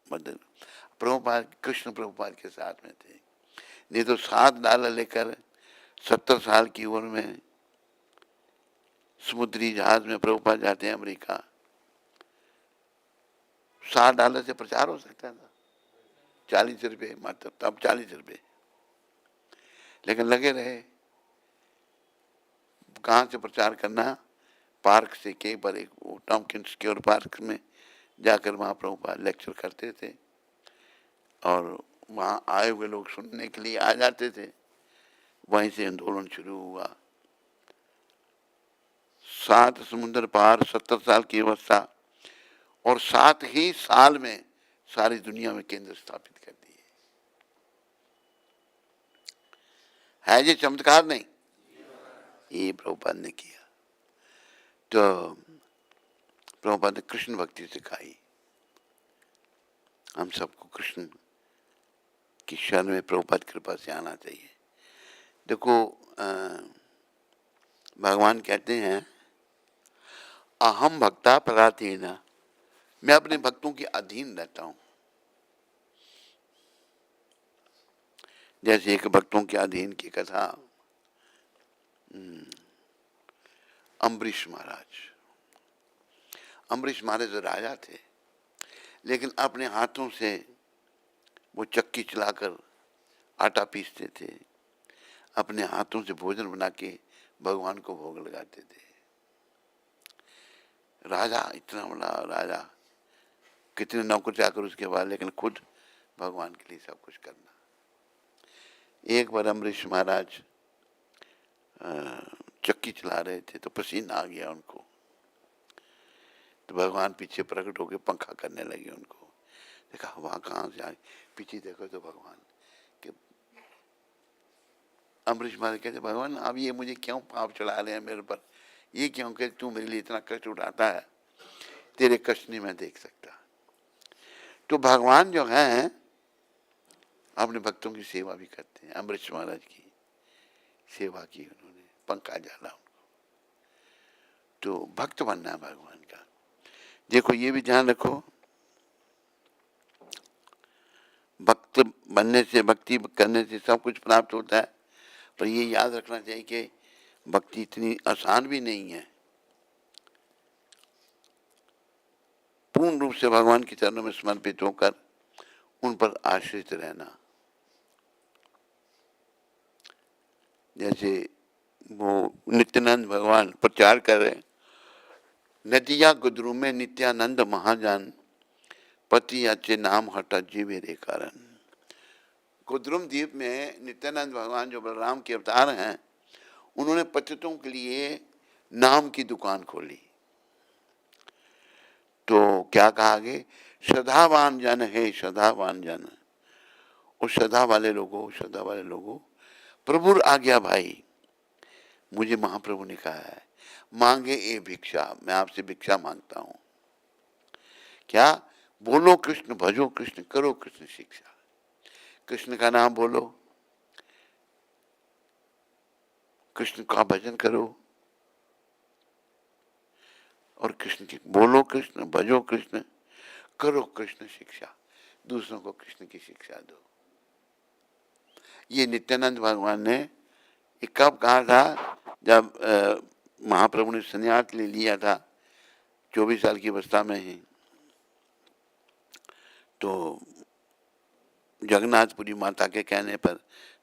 बदल। प्रभुपाद कृष्ण प्रभुपाद के साथ में थे, नहीं तो $7 लेकर 70 साल की उम्र में समुद्री जहाज में प्रभुपाद जाते हैं अमेरिका। $7 से प्रचार हो सकता था, 40 रुपये मात्र, तब 40 रुपये। लेकिन लगे रहे, कहाँ से प्रचार करना, पार्क से कई बार एक टॉमकिंस क्योर पार्क में जाकर वहाँ प्रभुपाद लेक्चर करते थे और वहाँ आए हुए लोग सुनने के लिए आ जाते थे। वहीं से आंदोलन शुरू हुआ। 7 समुद्र पार, 70 साल की अवस्था, और 7 ही साल में सारी दुनिया में केंद्र स्थापित कर दिए। है ये चमत्कार नहीं, ये प्रभुपाद ने किया। तो प्रभुपाद ने कृष्ण भक्ति सिखाई। हम सबको कृष्ण की शरण में प्रभुपाद कृपा से आना चाहिए। देखो भगवान कहते हैं अहम भक्ता पराधीन, मैं अपने भक्तों के अधीन रहता हूं। जैसे एक भक्तों के अधीन की कथा, अम्बरीश महाराज। अम्बरीश महाराज राजा थे, लेकिन अपने हाथों से वो चक्की चलाकर आटा पीसते थे, अपने हाथों से भोजन बना के भगवान को भोग लगाते थे। राजा, इतना बड़ा राजा, कितने नौकर चाकर उसके बाद, लेकिन खुद भगवान के लिए सब कुछ करना। एक बार अम्बरीश महाराज चक्की चला रहे थे तो पसीना आ गया उनको, तो भगवान पीछे प्रकट होकर पंखा करने लगे उनको। देखा वहां कहाँ से आए, पीछे देखो तो भगवान के। अम्बरीश महाराज कहते भगवान अब ये मुझे क्यों पाप चढ़ा रहे हैं मेरे पर, ये क्यों कि तू मेरे लिए इतना कष्ट उठाता है, तेरे कष्ट नहीं मैं देख सकता। तो भगवान जो है अपने भक्तों की सेवा भी करते हैं, अम्बरीश महाराज की। सेवा की उन्होंने, पंखा डाला उनको। तो भक्त बनना है भगवान का। देखो ये भी ध्यान रखो, भक्त बनने से, भक्ति करने से सब कुछ प्राप्त होता है, पर ये याद रखना चाहिए कि भक्ति इतनी आसान भी नहीं है। पूर्ण रूप से भगवान के चरणों में समर्पित होकर उन पर आश्रित रहना। जैसे वो नित्यानंद भगवान प्रचार कर रहे, नदिया गुदरू में नित्यानंद महाजन, पति अच्छे नाम हटा जीवे रे कारण। गुदरुम द्वीप में नित्यानंद भगवान जो बलराम के अवतार हैं, उन्होंने पतितों के लिए नाम की दुकान खोली। तो क्या कहा आगे, श्रद्धावान जन है, श्रद्धावान जन। उस श्रद्धा वाले लोगों, प्रभु आज्ञा भाई, मुझे महाप्रभु ने कहा है, मांगे ए भिक्षा, मैं आपसे भिक्षा मांगता हूं। क्या? बोलो कृष्ण, भजो कृष्ण, करो कृष्ण शिक्षा। कृष्ण का नाम बोलो, कृष्ण का भजन करो, और कृष्ण की बोलो कृष्ण, भजो कृष्ण, करो कृष्ण शिक्षा, दूसरों को कृष्ण की शिक्षा दो। ये नित्यानंद भगवान ने कब कहा था? जब महाप्रभु ने संन्यास ले लिया था 24 साल की अवस्था में ही, तो जगन्नाथपुरी माता के कहने पर,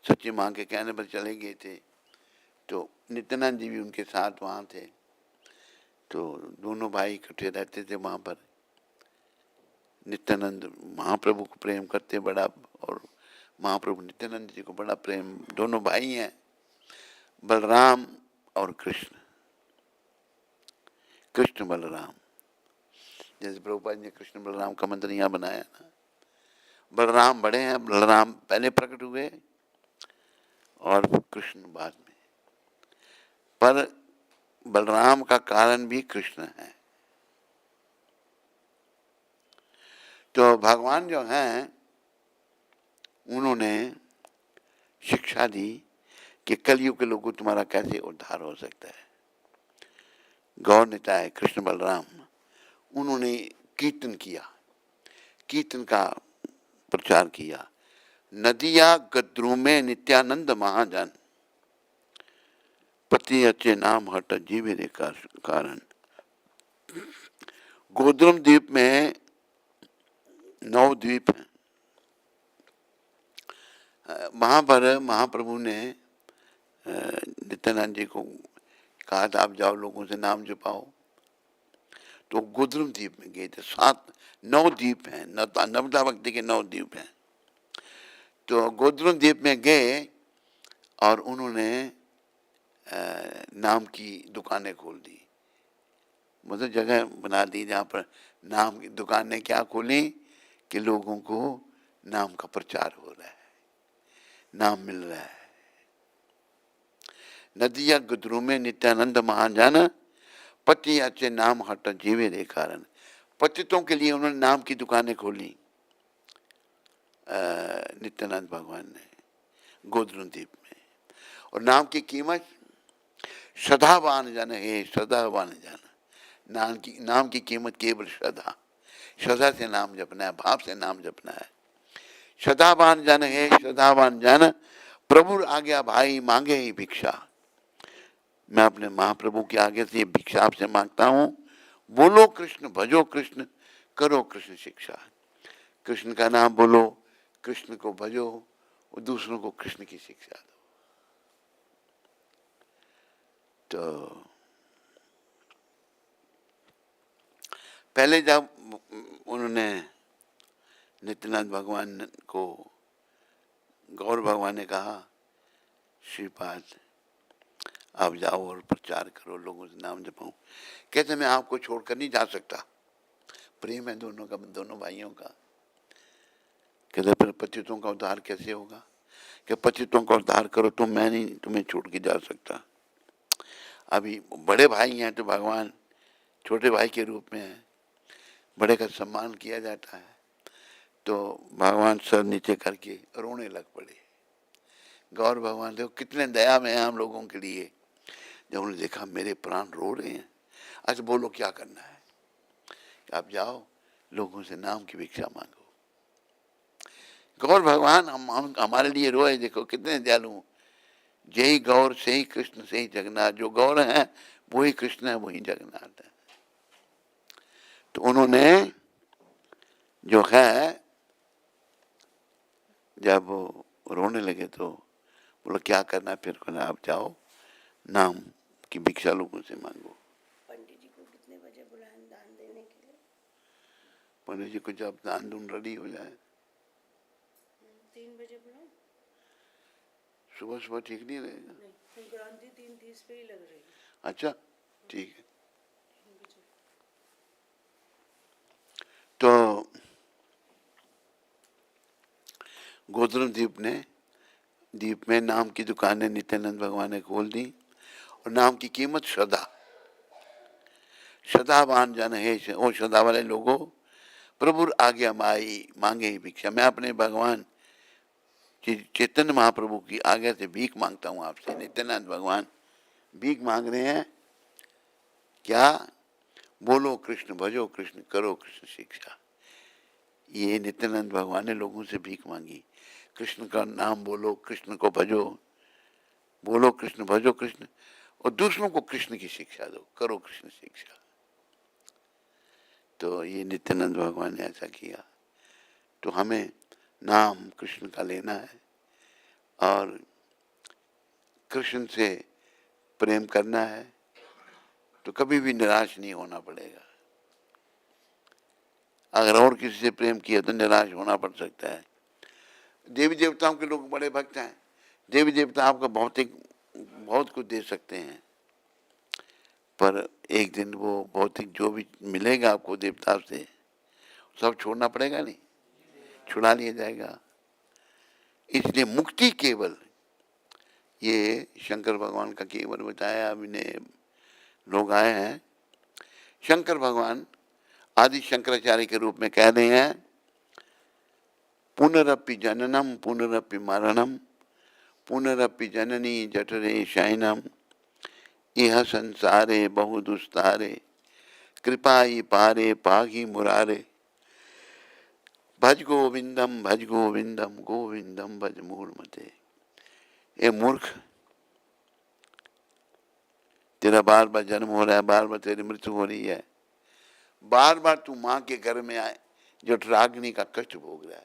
सच्ची माँ के कहने पर चले गए थे। तो नित्यानंद जी भी उनके साथ वहाँ थे। तो दोनों भाई इकट्ठे रहते थे वहाँ पर। नित्यानंद महाप्रभु को प्रेम करते बड़ा, और महाप्रभु नित्यानंद जी को बड़ा प्रेम। दोनों भाई हैं, बलराम और कृष्ण, कृष्ण बलराम। जैसे प्रभुपाद ने कृष्ण बलराम का मंदिर यहाँ बनाया ना, बलराम बड़े हैं, बलराम पहले प्रकट हुए और कृष्ण बाद में। पर बलराम का कारण भी कृष्ण है। तो भगवान जो हैं, उन्होंने शिक्षा दी कि कलयुग के लोगों तुम्हारा कैसे उद्धार हो सकता है। गौर निताय कृष्ण बलराम, उन्होंने कीर्तन किया, कीर्तन का प्रचार किया। नदिया गद्रू में नित्यानंद महाजन, पति अच्छे नाम हट जीवे रे कारण। गोद्रुम द्वीप में 9 द्वीप हैं। वहां पर महाप्रभु ने नित्यानंद जी को कहा था, आप जाओ लोगों से नाम जपाओ। तो गोद्रुम द्वीप में गए थे। 9 द्वीप हैं, नर्मदा भक्ति के 9 द्वीप हैं। तो गोद्रुम द्वीप में गए और उन्होंने नाम की दुकानें खोल दी, मतलब जगह बना दी जहाँ पर नाम की दुकानें क्या खोली कि लोगों को नाम का प्रचार हो रहा है, नाम मिल रहा है। नदिया गुद्रू में नित्यानंद महाजन, पति अच्छे नाम हट जीवे रे कारण। पतितों के लिए उन्होंने नाम की दुकानें खोली नित्यानंद भगवान ने गोद्रुम द्वीप में। और नाम की कीमत श्रद्धावान जन है, श्रद्धावान जन। नाम की कीमत केवल श्रद्धा, श्रद्धा से नाम जपना है, भाव से नाम जपना है। श्रद्धावान जन है, श्रद्धावान जन, प्रभु आज्ञा भाई मांगे ही भिक्षा। मैं अपने महाप्रभु के आगे से ये भिक्षा आपसे मांगता हूँ, बोलो कृष्ण, भजो कृष्ण, करो कृष्ण शिक्षा। कृष्ण का नाम बोलो, कृष्ण को भजो, और दूसरों को कृष्ण की शिक्षा दो। तो पहले जब उन्होंने नित्यानंद भगवान को, गौर भगवान ने कहा, श्रीपाद आप जाओ और प्रचार करो, लोगों से नाम जपाओ। कहते मैं आपको छोड़कर नहीं जा सकता, प्रेम है दोनों का, दोनों भाइयों का। कहते फिर पतितों का उद्धार कैसे होगा? कि पतितों का उद्धार करो तो मैं नहीं तुम्हें छोड़ के जा सकता। अभी बड़े भाई हैं तो भगवान छोटे भाई के रूप में है, बड़े का सम्मान किया जाता है। तो भगवान सर नीचे करके रोने लग पड़े। गौर भगवान देखो कितने दया में हैं हम लोगों के लिए। जब उन्होंने देखा मेरे प्राण रो रहे हैं, अच्छा बोलो क्या करना है, आप जाओ लोगों से नाम की भिक्षा मांगो। गौर भगवान हम हमारे लिए रोए, देखो कितने दयालु। जय गौर से ही कृष्ण से ही जगन्नाथ, जो गौर है वही कृष्ण है वही जगन्नाथ है। तो उन्होंने जो है जब रोने लगे तो बोला क्या करना है, फिर कहना आप जाओ नाम की भिक्षा लोगों से मांगो। पंडित जी को कितने बजे बुलाएं दान देने के लिए? पंडित जी को जब दान दून रेडी हो जाए, 3 बजे बुलाएं? सुबह सुबह ठीक नहीं रहेगा? नहीं, संक्रांति 3:30 पे ही लग रही है। अच्छा ठीक है। 3 बजे। तो गोधर्म द्वीप में नाम की दुकानें नित्यानंद भगवान ने खोल दी, और नाम की कीमत श्रद्धावान जन है, ओ श्रद्धा वाले लोगों प्रभु आज्ञा मांगे ही भिक्षा। मैं अपने भगवान चैतन्य महाप्रभु की आज्ञा से भीख मांगता हूँ आपसे। नित्यानंद भगवान भीख मांग रहे हैं क्या? बोलो कृष्ण, भजो कृष्ण, करो कृष्ण शिक्षा। ये नित्यानंद भगवान ने लोगों से भीख मांगी, कृष्ण का नाम बोलो, कृष्ण को भजो, बोलो कृष्ण, भजो कृष्ण, और दूसरों को कृष्ण की शिक्षा दो, करो कृष्ण शिक्षा। तो ये नित्यानंद भगवान ने ऐसा किया। तो हमें नाम कृष्ण का लेना है और कृष्ण से प्रेम करना है, तो कभी भी निराश नहीं होना पड़ेगा। अगर और किसी से प्रेम किया तो निराश होना पड़ सकता है। देवी देवताओं के लोग बड़े भक्त हैं, देवी देवता आपको बहुत कुछ दे सकते हैं, पर एक दिन वो भौतिक जो भी मिलेगा आपको देवता से सब छोड़ना पड़ेगा, नहीं छुड़ा लिया जाएगा। इसलिए मुक्ति केवल, ये शंकर भगवान का केवल बताया। अभी ने लोग आए हैं, शंकर भगवान आदि शंकराचार्य के रूप में कह रहे हैं पुनरपि जननम पुनरपि मरणम पुनरपि जननी जठरे शयनम यह संसारे बहु दुस्तारे कृपाई पारे पागी मुरारे भज गोविंदम गोविंदम भज मूढ़मते। ए मूर्ख, तेरा बार बार जन्म हो रहा है, बार बार तेरी मृत्यु हो रही है, बार बार तू माँ के घर में आए जठराग्नि का कष्ट भोग रहा है।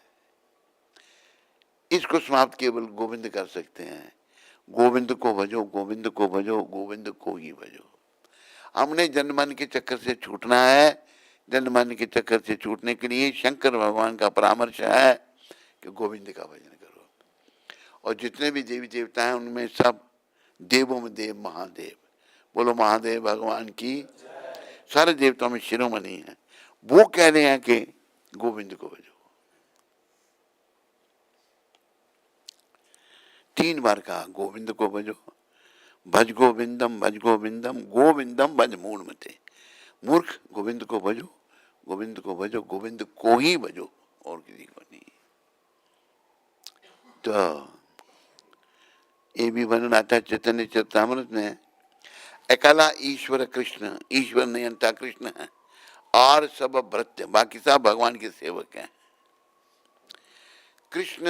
इसको समाप्त केवल गोविंद कर सकते हैं। गोविंद को भजो, गोविंद को भजो, गोविंद को ही भजो। हमने जन्मन के चक्कर से छूटना है। जन्मन के चक्कर से छूटने के लिए शंकर भगवान का परामर्श है कि गोविंद का भजन करो। और जितने भी देवी देवता हैं उनमें सब देवों में देव महादेव, बोलो महादेव भगवान की। सारे देवताओं में शिरोमणि है, वो कह रहे हैं कि गोविंद को भजो। 3 बार कहा गोविंद को भजो, भज गोविंदम गोविंदम भज मूढ़मते। मूर्ख, गोविंद को भजो, गोविंद को भजो, गोविंद को ही भजो, और किसी को नहीं। तो ये भी वर्णन आता है चैतन्य चरितामृत में। अकेला ईश्वर कृष्ण, ईश्वर नियंता कृष्ण है और सब भृत्य, बाकी सब भगवान के सेवक हैं। कृष्ण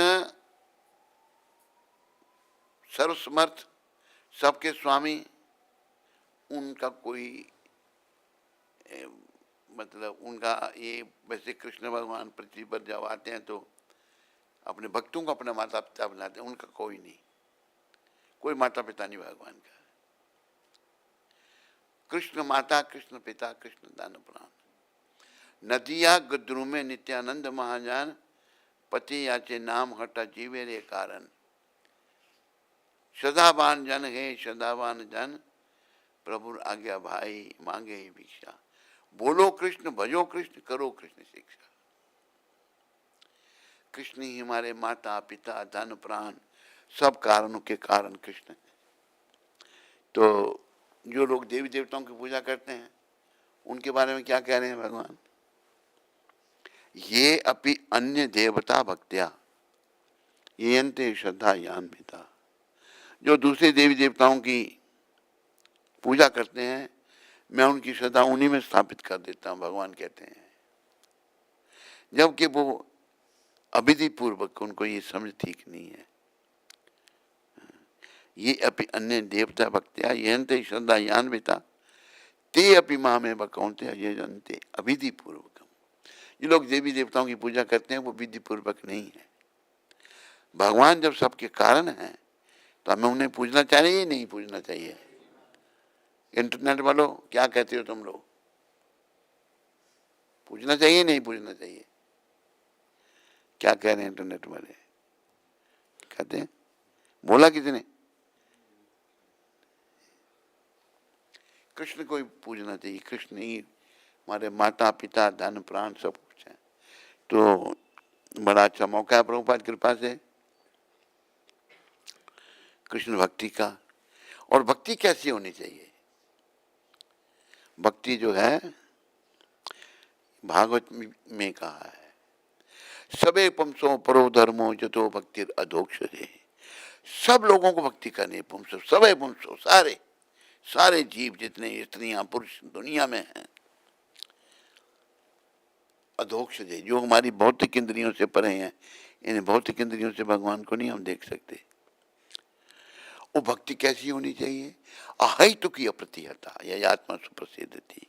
सर्वसमर्थ, सबके स्वामी, उनका कोई मतलब उनका ये, वैसे कृष्ण भगवान पृथ्वी पर जब आते हैं तो अपने भक्तों को अपना माता पिता बनाते हैं, उनका कोई नहीं, कोई माता पिता नहीं भगवान का। कृष्ण माता, कृष्ण पिता, कृष्ण दान प्राण। नदिया गद्रू में नित्यानंद महाजान पति याचे नाम हटा जीवे रे कारण। सदावान जन है सदावान जन प्रभु आज्ञा भाई मांगे ही भिक्षा। बोलो कृष्ण, भजो कृष्ण, करो कृष्ण शिक्षा। कृष्ण ही हमारे माता पिता धन प्राण सब कारणों के कारण कृष्ण है। तो जो लोग देवी देवताओं की पूजा करते हैं उनके बारे में क्या कह रहे हैं भगवान? ये अपि अन्य देवता भक्त्या ये अंते श्रद्धा यान पिता। जो दूसरे देवी देवताओं की पूजा करते हैं, मैं उनकी श्रद्धा उन्हीं में स्थापित कर देता हूँ, भगवान कहते हैं। जबकि वो अविधि पूर्वक उनको ये समझ ठीक नहीं है। ये अपि अन्य देवता भक्त्या यन्ते श्रद्धा यान्विता ते अपि मां में बकौंते ये जनते अविधि पूर्वकम। ये लोग देवी देवताओं की पूजा करते हैं, वो विधि पूर्वक नहीं है। भगवान जब सबके कारण हैं तो हमें उन्हें पूजना चाहिए या नहीं पूजना चाहिए? इंटरनेट वालों क्या कहते हो तुम लोग? पूछना चाहिए नहीं पूछना चाहिए? क्या कह रहे हैं इंटरनेट वाले? कहते हैं बोला किसने? कृष्ण को ही पूजना चाहिए। कृष्ण ही हमारे माता पिता धन प्राण सब कुछ है। तो बड़ा अच्छा मौका है प्रभुपाद कृपा से कृष्ण भक्ति का। और भक्ति कैसी होनी चाहिए? भक्ति जो है भागवत में कहा है, सबे पुंसो परो धर्मो जतो भक्ति अधोक्षजे। सब लोगों को भक्ति करनी है। पुंसो सबे पुंसो, सारे सारे जीव जितने स्त्रियां पुरुष दुनिया में हैं, अधोक्षजे जो हमारी भौतिक इंद्रियों से परे हैं। इन भौतिक इंद्रियों से भगवान को नहीं हम देख सकते। वो भक्ति कैसी होनी चाहिए? अहितु की अप्रतिहता या आत्मा सुप्रसिद्ध थी,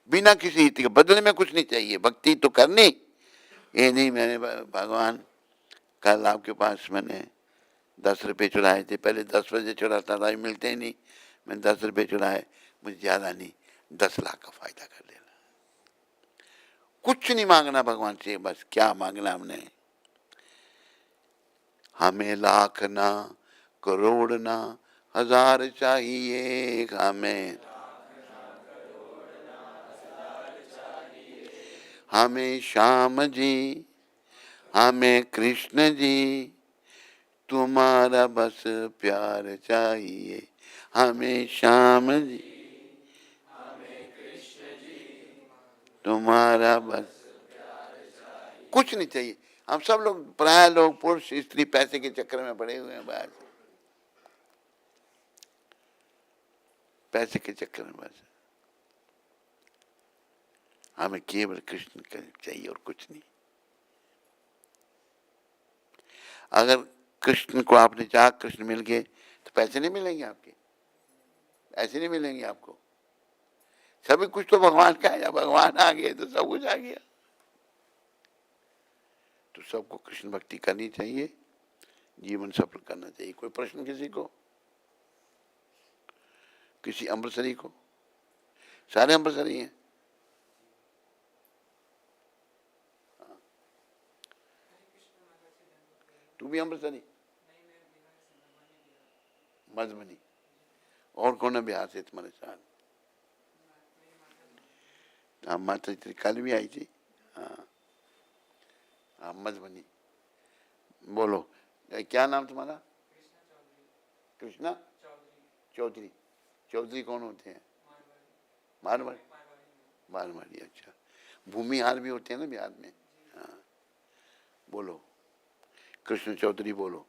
बिना किसी हित के, बदले में कुछ नहीं चाहिए। भक्ति तो करनी, ये नहीं मैंने भगवान कल आपके पास मैंने 10 रुपये चुराए थे, पहले 10 बजे चुराता था, मिलते ही नहीं, मैंने 10 रुपये चुराए, मुझे ज़्यादा नहीं 10 लाख का फायदा कर देना। कुछ नहीं मांगना भगवान से, बस क्या मांगना हमने? हमें लाख ना करोड़ ना हजार चाहिए, हमें श्याम जी, हमें कृष्ण जी, तुम्हारा बस प्यार चाहिए। हमें श्याम जी, तुम्हारा बस, कुछ नहीं चाहिए। हम सब लोग प्राय लोग पुरुष स्त्री पैसे के चक्कर में पड़े हुए हैं, बस पैसे के चक्कर में। बस हमें केवल कृष्ण चाहिए और कुछ नहीं। अगर कृष्ण को आपने चाहा, कृष्ण मिल गए, तो पैसे नहीं मिलेंगे आपके, ऐसे नहीं मिलेंगे आपको। सभी कुछ तो भगवान का है। जब भगवान आ गए तो सब कुछ आ गया। तो सबको कृष्ण भक्ति करनी चाहिए, जीवन सफल करना चाहिए। कोई प्रश्न किसी को? किसी अमृतसरी को? सारे अमृतसरी हैं। तू भी अमृतसरी? मधुबनी। और कौन है बिहार से तुम्हारे साथ? हाँ, माता जी कल भी आई थी। हाँ हाँ, मधुबनी। बोलो, क्या नाम तुम्हारा? कृष्णा चौधरी। चौधरी कौन होते हैं? मारवाड़ी। मारवाड़ी, अच्छा। भूमिहार भी होते हैं ना बिहार में। हाँ बोलो, कृष्ण चौधरी बोलो।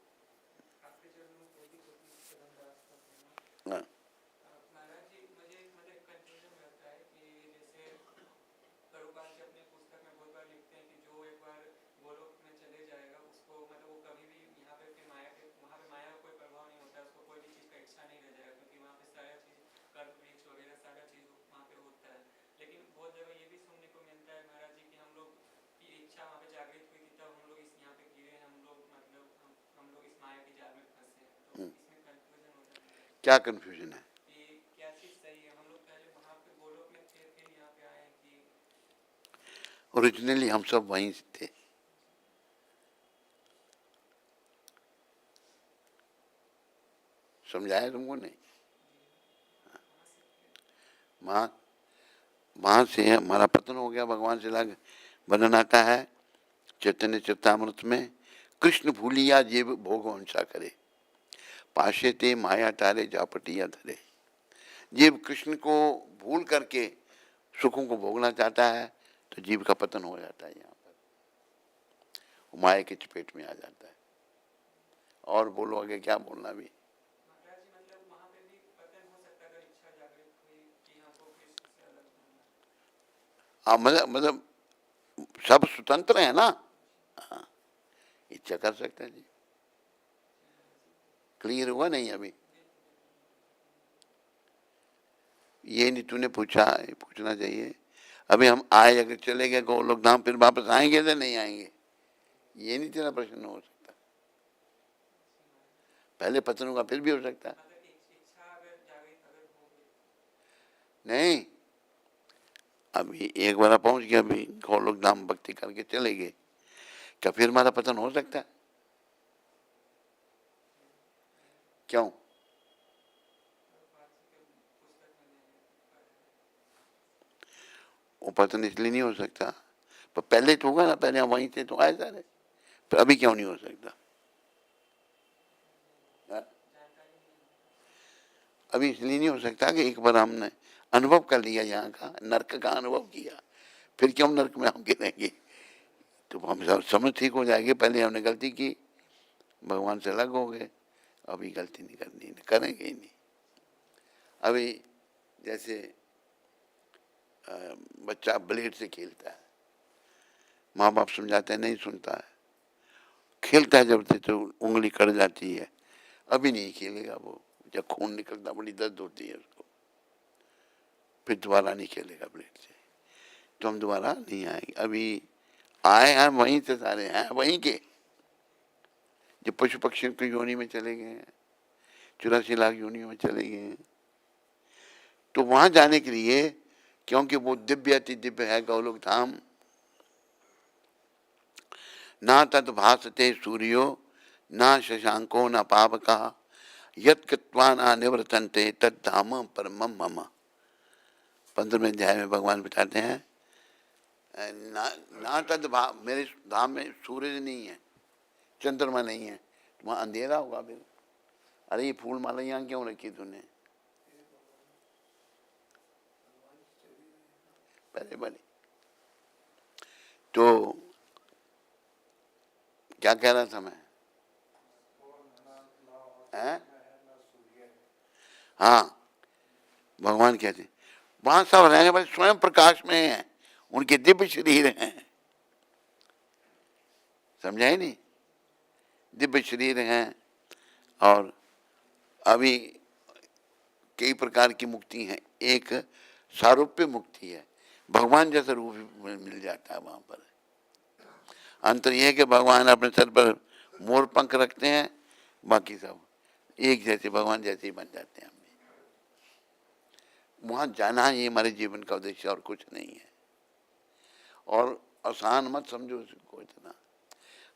हाँ क्या कंफ्यूजन है? ओरिजिनली हम सब वहीं थे। समझाया तुमको नहीं? वहां से हमारा पतन हो गया, भगवान से लग वर्णन आता है चैतन्य चरितामृत में। कृष्ण भूलिया जीव भोग वंशा करे, पाशे ते माया तारे जापटिया धरे। जीव कृष्ण को भूल करके सुखों को भोगना चाहता है तो जीव का पतन हो जाता है। यहाँ पर माया के चपेट में आ जाता है। और बोलो आगे क्या बोलना भी? मतलब सब स्वतंत्र है ना, हाँ, इच्छा कर सकते हैं जी। क्लियर हुआ नहीं अभी? ये नहीं तूने पूछा, ये पूछना चाहिए। अभी हम आए, अगर चले गए गोलोक धाम, फिर वापस आएंगे या नहीं आएंगे, ये नहीं तेरा प्रश्न हो सकता। पहले पतन होगा, फिर भी हो सकता है। नहीं, अभी एक बार पहुंच गया, अभी गोलोक धाम भक्ति करके चले गए, क्या फिर हमारा पतन हो सकता है? क्यों? वो पतन इसलिए नहीं हो सकता, पर पहले तो होगा ना, पहले हम वहीं थे तो आए सारे, तो अभी क्यों नहीं हो सकता? अभी इसलिए नहीं हो सकता कि एक बार हमने अनुभव कर लिया, यहाँ का नरक का अनुभव किया, फिर क्यों नरक में हम गिरेंगे? तो हम सब समझ ठीक हो जाएगी, पहले हमने गलती की, भगवान से अलग हो गए, अभी गलती नहीं करनी, करेंगे ही नहीं। अभी जैसे बच्चा ब्लेड से खेलता है, माँ बाप समझाते हैं, नहीं सुनता है, खेलता है जब से तो उंगली कट जाती है, अभी नहीं खेलेगा वो, जब खून निकलता बड़ी दर्द होती है उसको, फिर दोबारा नहीं खेलेगा ब्लेड से। तो हम दोबारा नहीं आएंगे, अभी आए हैं वहीं से, सारे हैं वहीं के, जो पशु पक्षियों की योनि में चले गए हैं, 84 लाख योनियों में चले गए हैं, तो वहां जाने के लिए, क्योंकि वो दिव्य अति दिव्य है गोलोक धाम, ना तद भासते सूर्यो ना शशांको न पावका यत् कृत्वा न निवर्तन्ते तद धाम परमम मम। 15वें अध्याय में भगवान बताते हैं, ना तद भाव, मेरे धाम में सूरज नहीं है, चंद्रमा नहीं है, तो वहाँ अंधेरा होगा फिर। अरे ये फूल माला यहाँ क्यों रखी तूने? पहले बने तो क्या कह रहा था मैं? हैं? हाँ, भगवान कहते हैं वहां सब रहने वाले स्वयं प्रकाश में हैं, उनके दिव्य शरीर हैं, समझाए नहीं? दिव्य शरीर हैं, और अभी कई प्रकार की मुक्ति है, एक सारूप्य मुक्ति है, भगवान जैसा रूप मिल जाता है वहां पर। अंतर यह है कि भगवान अपने सर पर मोर पंख रखते हैं, बाकी सब एक जैसे भगवान जैसे ही बन जाते हैं। हमने वहां जाना, ये हमारे जीवन का उद्देश्य और कुछ नहीं है, और आसान मत समझो उसको इतना।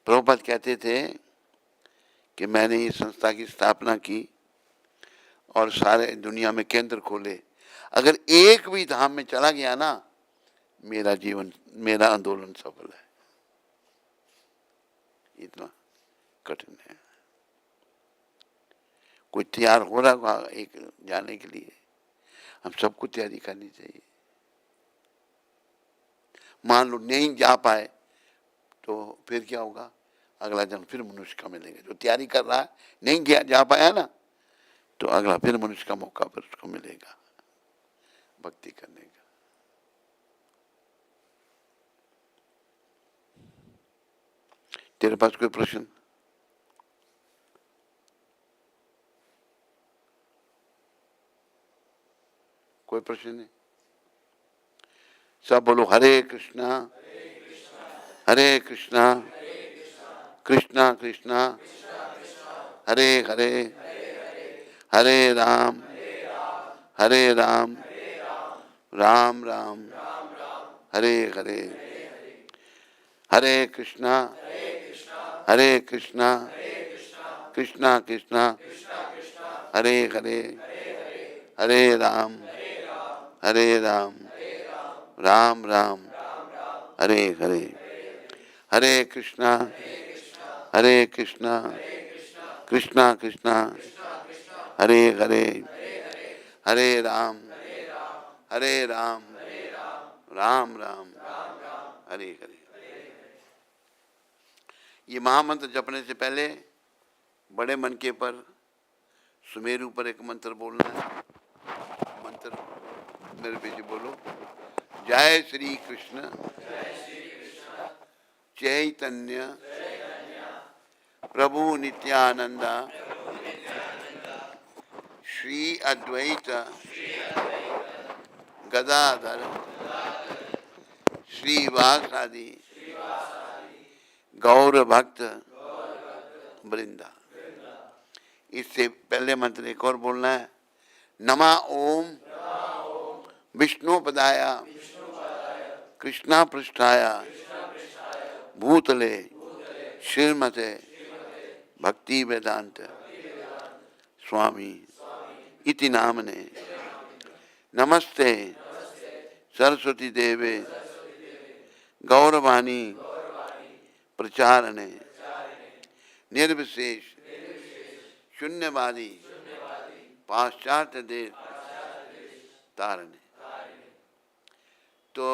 प्रभुपाद कहते थे कि मैंने ये संस्था की स्थापना की और सारे दुनिया में केंद्र खोले, अगर एक भी धाम में चला गया ना, मेरा जीवन, मेरा आंदोलन सफल है। इतना कठिन है। कोई तैयार हो रहा होगा एक जाने के लिए, हम सबको तैयारी करनी चाहिए। मान लो नहीं जा पाए तो फिर क्या होगा? अगला जन्म फिर मनुष्य का मिलेगा। जो तैयारी कर रहा है, नहीं गया जा पाया ना, तो अगला फिर मनुष्य का मौका फिर उसको मिलेगा भक्ति करने का। तेरे पास कोई प्रश्न? कोई प्रश्न नहीं? सब बोलो हरे कृष्णा हरे कृष्णा कृष्णा कृष्णा हरे हरे हरे राम राम राम हरे हरे। हरे कृष्णा कृष्णा कृष्णा हरे हरे हरे राम राम राम हरे हरे। हरे कृष्णा कृष्णा कृष्णा हरे हरे हरे राम राम राम हरे हरे। ये महामंत्र जपने से पहले बड़े मनके पर, सुमेरु पर एक मंत्र बोलना है। मंत्र मेरे पीछे बोलो। जय श्री कृष्ण चैतन्य प्रभु नित्यानंद श्री अद्वैत गदाधर श्रीवासादि गौर भक्त वृंदा। इससे पहले मंत्र एक और बोलना है, नमा ओम विष्णुपदाय कृष्णा पृष्ठाय भूतले श्रीमते भक्ति वेदांत स्वामी इति नामने नमस्ते सरस्वती देवे गौरवाणी प्रचारणे निर्विशेष शून्यवादी पाश्चात्य देश तारणे। तो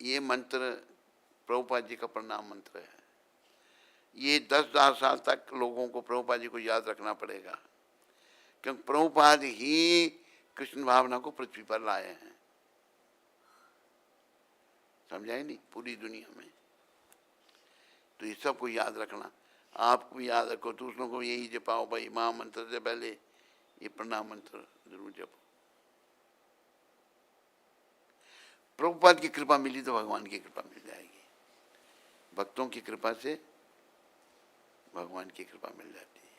ये मंत्र प्रभुपाद जी का प्रणाम मंत्र है। ये 10,000 साल तक लोगों को प्रभुपाद जी को याद रखना पड़ेगा, क्योंकि प्रभुपाद ही कृष्ण भावना को पृथ्वी पर लाए हैं। समझाए नहीं? पूरी दुनिया में। तो ये सबको याद रखना, आपको भी याद रखो, दूसरों को यही जपाओ भाई, महामंत्र से पहले ये प्रणाम मंत्र जरूर जपो। प्रभुपाद की कृपा मिली तो भगवान की कृपा मिल जाएगी। भक्तों की कृपा से भगवान की कृपा मिल जाती है।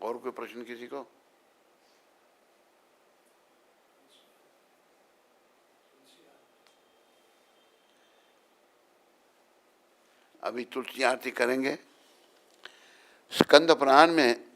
और कोई प्रश्न किसी को? अभी तुलसी आरती करेंगे। स्कंद पुराण में